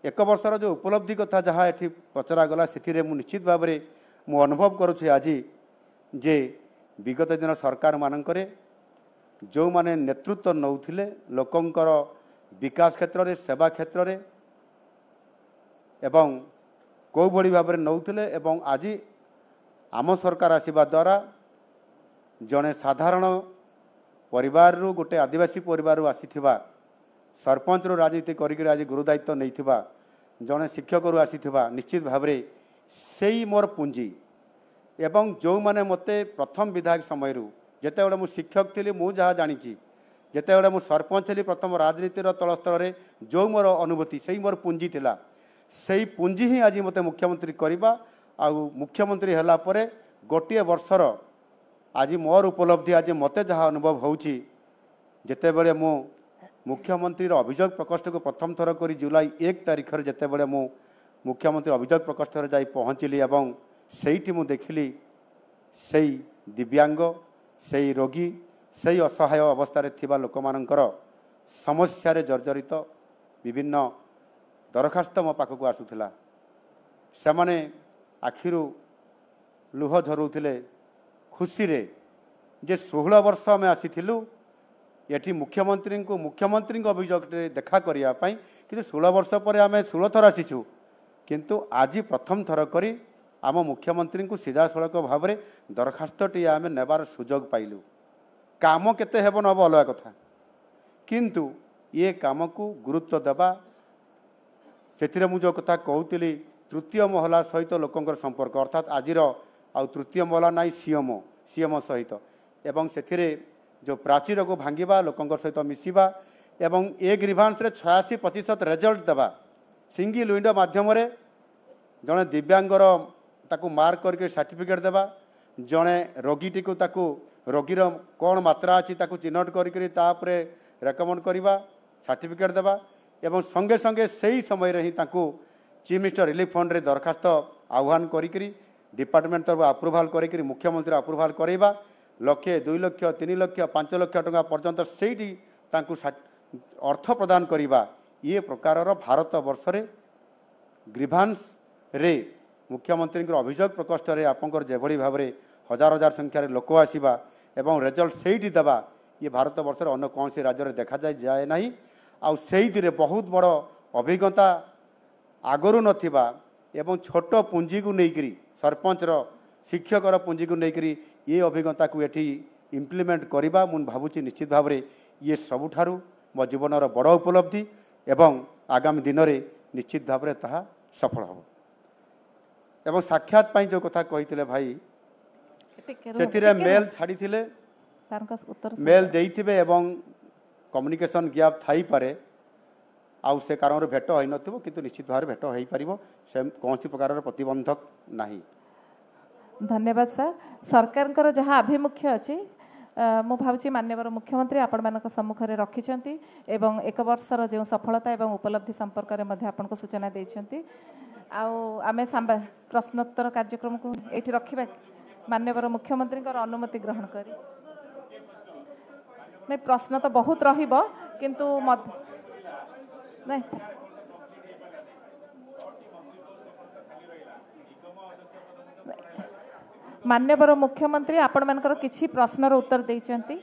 एक वर्षर जो उपलब्धि कथा जहाँ ये पचरागला से निश्चित भाव में मु अनुभव करुँचे आज जे विगत दिन सरकार मानकरे जो माने नेतृत्व नौथिले लोकंकर विकास क्षेत्र में सेवा क्षेत्र में एवं कौ भली भाव नौथिले एवं आज आम सरकार आसीबा द्वारा जड़े साधारण परिवार रु गोटे आदिवासी परिवार आसीथिबा सरपंच रो राजनीति करिक आज गुरुदायित्व नहीं जड़े शिक्षक रु आसीथिबा निश्चित भाव में सेई मोर पुंजी एवं जो माने मते प्रथम विधायक समय जिते बड़े मुझे शिक्षक थी मुझे जहाँ जानी जिते बड़े मुझे सरपंच थी प्रथम राजनीतिर तल स्तर में जो मोर अनुभूति से मोर पुंजी थिला से पुंजी ही आज मते मुख्यमंत्री करवा आउ मुख्यमंत्री होला परे गोटे वर्षर आज मोर उपलब्धि आज मते जहाँ अनुभव होउची जेते बेले मु मुख्यमंत्री अभियोग प्रकोष्ठ को प्रथम थर कर जुलाई 1 तारिख जेते बेले मु मुख्यमंत्री अभियोग प्रकोष्ठ जाई पहुँचली एवं सेठी मु देखिली से दिव्यांग से रोगी से असहाय अवस्था थिबा लोक मानकर समस्या रे जर्जरित विभिन्न दरखास्त मो पाखक आसूला से माने आखिरु लुह झरुथिले खुशी रे जे 16 वर्ष आम आसीथिलु ये मुख्यमंत्री अभियोग देखा करने कि 16 वर्ष पर आम 16 थर आसीचु किंतु आज प्रथम थर करी आम मुख्यमंत्री को सीधा सड़क भाव में दरखास्त टी आम नेबार सुजोग पाइलु काम केते हेब नब अलग कथा किंतु ये काम को गुरुत्व देवा से मुझे कथा कहूली तृतीय महला सहित लोकंर संपर्क अर्थात आज आउ तृतीय महला नाई सीएम सहित एवं से जो प्राचीर को भांगा लोकंर सहित मिसवा एवं ए ग्रीभांस 86% रेजल्ट देवा सिंगल विंडो माध्यम जड़े दिव्यांगर ताकू मार्क करके सर्टिफिकेट देवा जड़े रोगीटी को ताकू रोगीर कौन मात्रा अच्छी ताकू चिन्हट करके रेकमेंड करवा सर्टिफिकेट देवा एवं संगे संगे सही समय रे ही ताकू चीफ मिनिस्टर रिलीफ फंड रे दरखास्त आह्वान करी डिपार्टमेंट तरफ अप्रूवाल करी मुख्यमंत्री अप्रूवाल करवा लक्षे 2 लाख 3 लाख 5 लाख टंका पर्यंत सेठी ताकू अर्थ प्रदान करवा ये प्रकार भारत वर्ष रे ग्रीभांस रे मुख्यमंत्री अभियोग प्रकोष्ठ रे आपंकर जेभली भाव में हजार हजार संख्यार लोक आसवा एवं रेजल्ट सेठी देवा ये भारत वर्ष अन्य कौन सी राज्य में देखा जाए ना आउ से बहुत बड़ अभिज्ञता आगरू नथिबा एवं छोट पुंजी को लेकर सरपंचर शिक्षकर पुंजी को लेकर ये अभिज्ञता को ये इम्प्लीमेंट करवा मुझे भावुची निश्चित भाव में ये सबुठारु मो जीवनर बड़ उपलब्धि एवं आगामी दिन में निश्चित भाव में ताहा सफल हो एवं साक्षात पाई जो कथा कही भाई से मेल छाड़ी मेल देइथिबे एवं कम्युनिकेशन गैप थाई पारे आउ से कारण भेट हो नथिबो किंतु निश्चित भाव भेट हो पारिबो से कौन प्रकार प्रतिबंधक नहीं। धन्यवाद सर सरकार जहाँ आभिमुख्य अच्छी मु भावुची माननीय मुख्यमंत्री आपण मानक सम्मुख में रखिछंती एवं 1 वर्षर जो सफलता एवं उपलब्धि संपर्क में मध्य आपनको सूचना देइछंती आमे प्रश्नोत्तर कार्यक्रम को एठी रखिबा माननीय मुख्यमंत्री अनुमति ग्रहण करी नहीं प्रश्न तो बहुत रहिबो किंतु नहीं माननीय मुख्यमंत्री आपण मानकर किछि प्रश्नर उत्तर देइछंती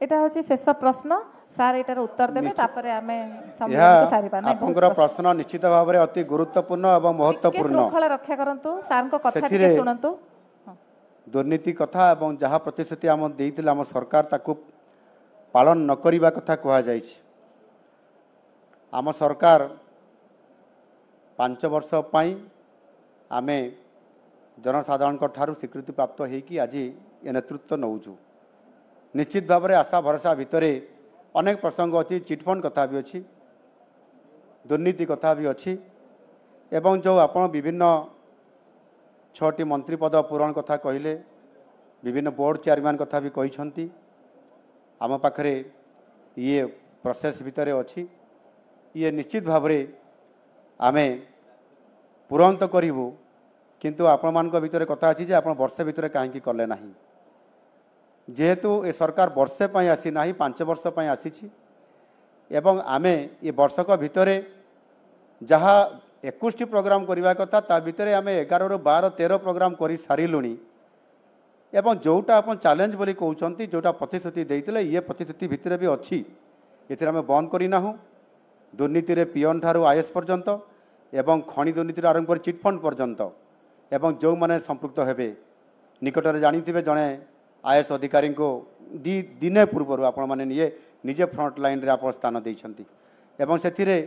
एटा होची शेष प्रश्न सार एटार उत्तर देबे तापरे आमे सम्मान सारिबा नै आपनकर प्रश्न निश्चित भाव में अति गुरुत्वपूर्ण एवं महत्वपूर्ण श्रृंखला रक्षा करंतु सार को कथा टिके सुनंतु दुर्नीति कथा एवं जहाँ प्रतिश्रुति आम देइतिले आम सरकार ताकू पालन न करिबा कथा कहा जाइछि आम सरकार 5 वर्ष पई आमे जनसाधारण को ठारू स्वीकृति प्राप्त होइकि आज ये नेतृत्व नौजु निश्चित भाव में आशा भरोसा भितर अनेक प्रसंग अच्छी चिटफंड कथा भी अच्छी दुर्नीति कथा भी अच्छी एवं जो आपण विभिन्न 6टी मंत्री पद पूरण कथा कहले विभिन्न बोर्ड चेयरमैन कथा भी कही आम पाखरे ये प्रोसेस भितर अच्छी ये निश्चित भाव आमे पूरंत करूँ किंतु आपण मान भितर कथा अच्छी जे आप वर्षे भितर कहीं कले ना जेहेतु ए सरकार वर्षे पर आसी ना 5 वर्ष पर आसी एवं आमे ये वर्षक भितर जहाँ 21 प्रोग्राम करने कथा ता भितर आमे 11 ରୁ 12 13 प्रोग्राम कर सारूँ एवं जोटा आप चैलेंज बोली कहते जोटा प्रतिश्रुति देते ये प्रतिश्रुति भितर भी अच्छी ये आम बंद करना दुर्नीति रे पियन ठारू आईएएस पर्यंत एवं खनि दुर्नीति आरंभ कर चिटफंड पर्यंत एवं जो माने संपृक्त हेबे निकटरे जानिथिबे जणे आईएएस अधिकारी को दिने पूर्व आपण माने निजे फ्रंट लाइन रे आपण स्थान देइछंती एवं सेथिरे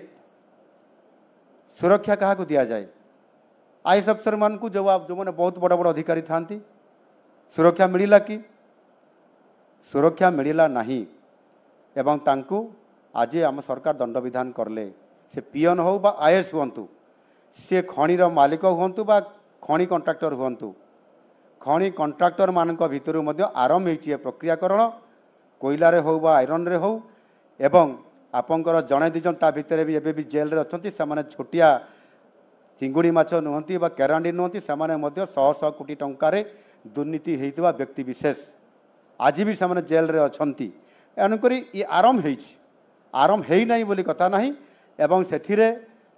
सुरक्षा कहा को दिया जाए आईएएस अफसर मान को जो माने बहुत बड़ बड़ अधिकारी थांती सुरक्षा मिलिला कि सुरक्षा मिलिला नहीं एवं तांकू आज आम सरकार दंड विधान करले से पियन हो बा आईएएस हुंतु से खणीर मालिक हुंतु बा खणी कंट्राक्टर हुंतु खणी कंट्राक्टर मानक भितर मध्य आरंभ होइछि प्रक्रियाकरण कोयलारे हो बा आयरन रे हो एवं आपंकर जड़े दिजन ता भितर भी एबे भी जेल रे अछंती सामाने छोटिया चिंगुड़ी माछ नुहंती बा केरांडी नुहंती सामाने मध्य 100 कोटी टंकारे दुर्नीति हेइतबा व्यक्ति विशेष आज भी सामाने जेल रे अछंती एनुकरी ये आरंभ हेई नाही बोली कथा नाही एवं सेथिरे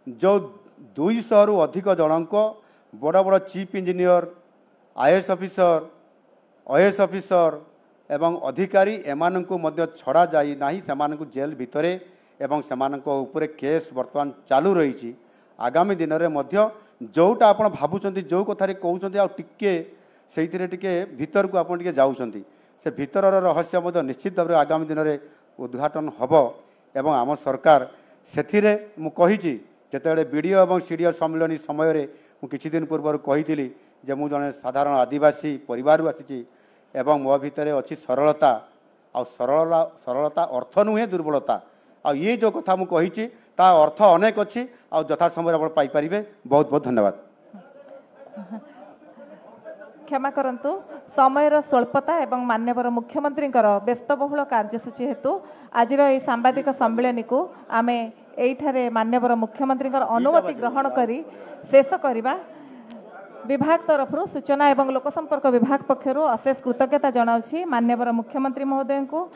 जो 200 रु अधिक जनक बड़ बड़ chief engineer IAS officer IAS officer एवं अधिकारी एमानंकु मध्य छड़ा जाई नाही सेमानंकु जेल भितरे एवं सेमानंको ऊपर केस वर्तमान चालू रही आगामी दिन में मध्य जोटा आपण भाबुचंती जो कथारे कहउचंती आ टिके सेइथिरे टिके भीतर को आपण टिके जाउचंती से भीतर रहस्य मध्य निश्चित भाव आगामी दिन में उद्घाटन हब एवं आम सरकार सेथिरे मु कहिछि जेतेबेले बीडीओ एवं सीडीओ सम्मेलन समय रे मु किछि दिन पूर्व कहिथिली जे मु जने साधारण आदिवासी परिवार आसी एवं मो भितर अच्छी सरलता आ सरलता अर्थ नुहे दुर्बलता आ ये जो कथा मु कहिछि ता अर्थ अनेक अच्छी आ यथा समय आप पाई परिबे। बहुत बहुत धन्यवाद। क्षमा करंतु समयर स्वल्पता एवं माननीय मुख्यमंत्री व्यस्तबहुल कार्यसूची हेतु आज सांबादिक सम्मेलन को आम एठारे माननीय मुख्यमंत्री अनुमति ग्रहण करी शेष करवा विभाग तरफ सूचना एवं लोकसंपर्क विभाग पक्षर अशेष कृतज्ञता जनाऊँ माननीय मुख्यमंत्री महोदय को।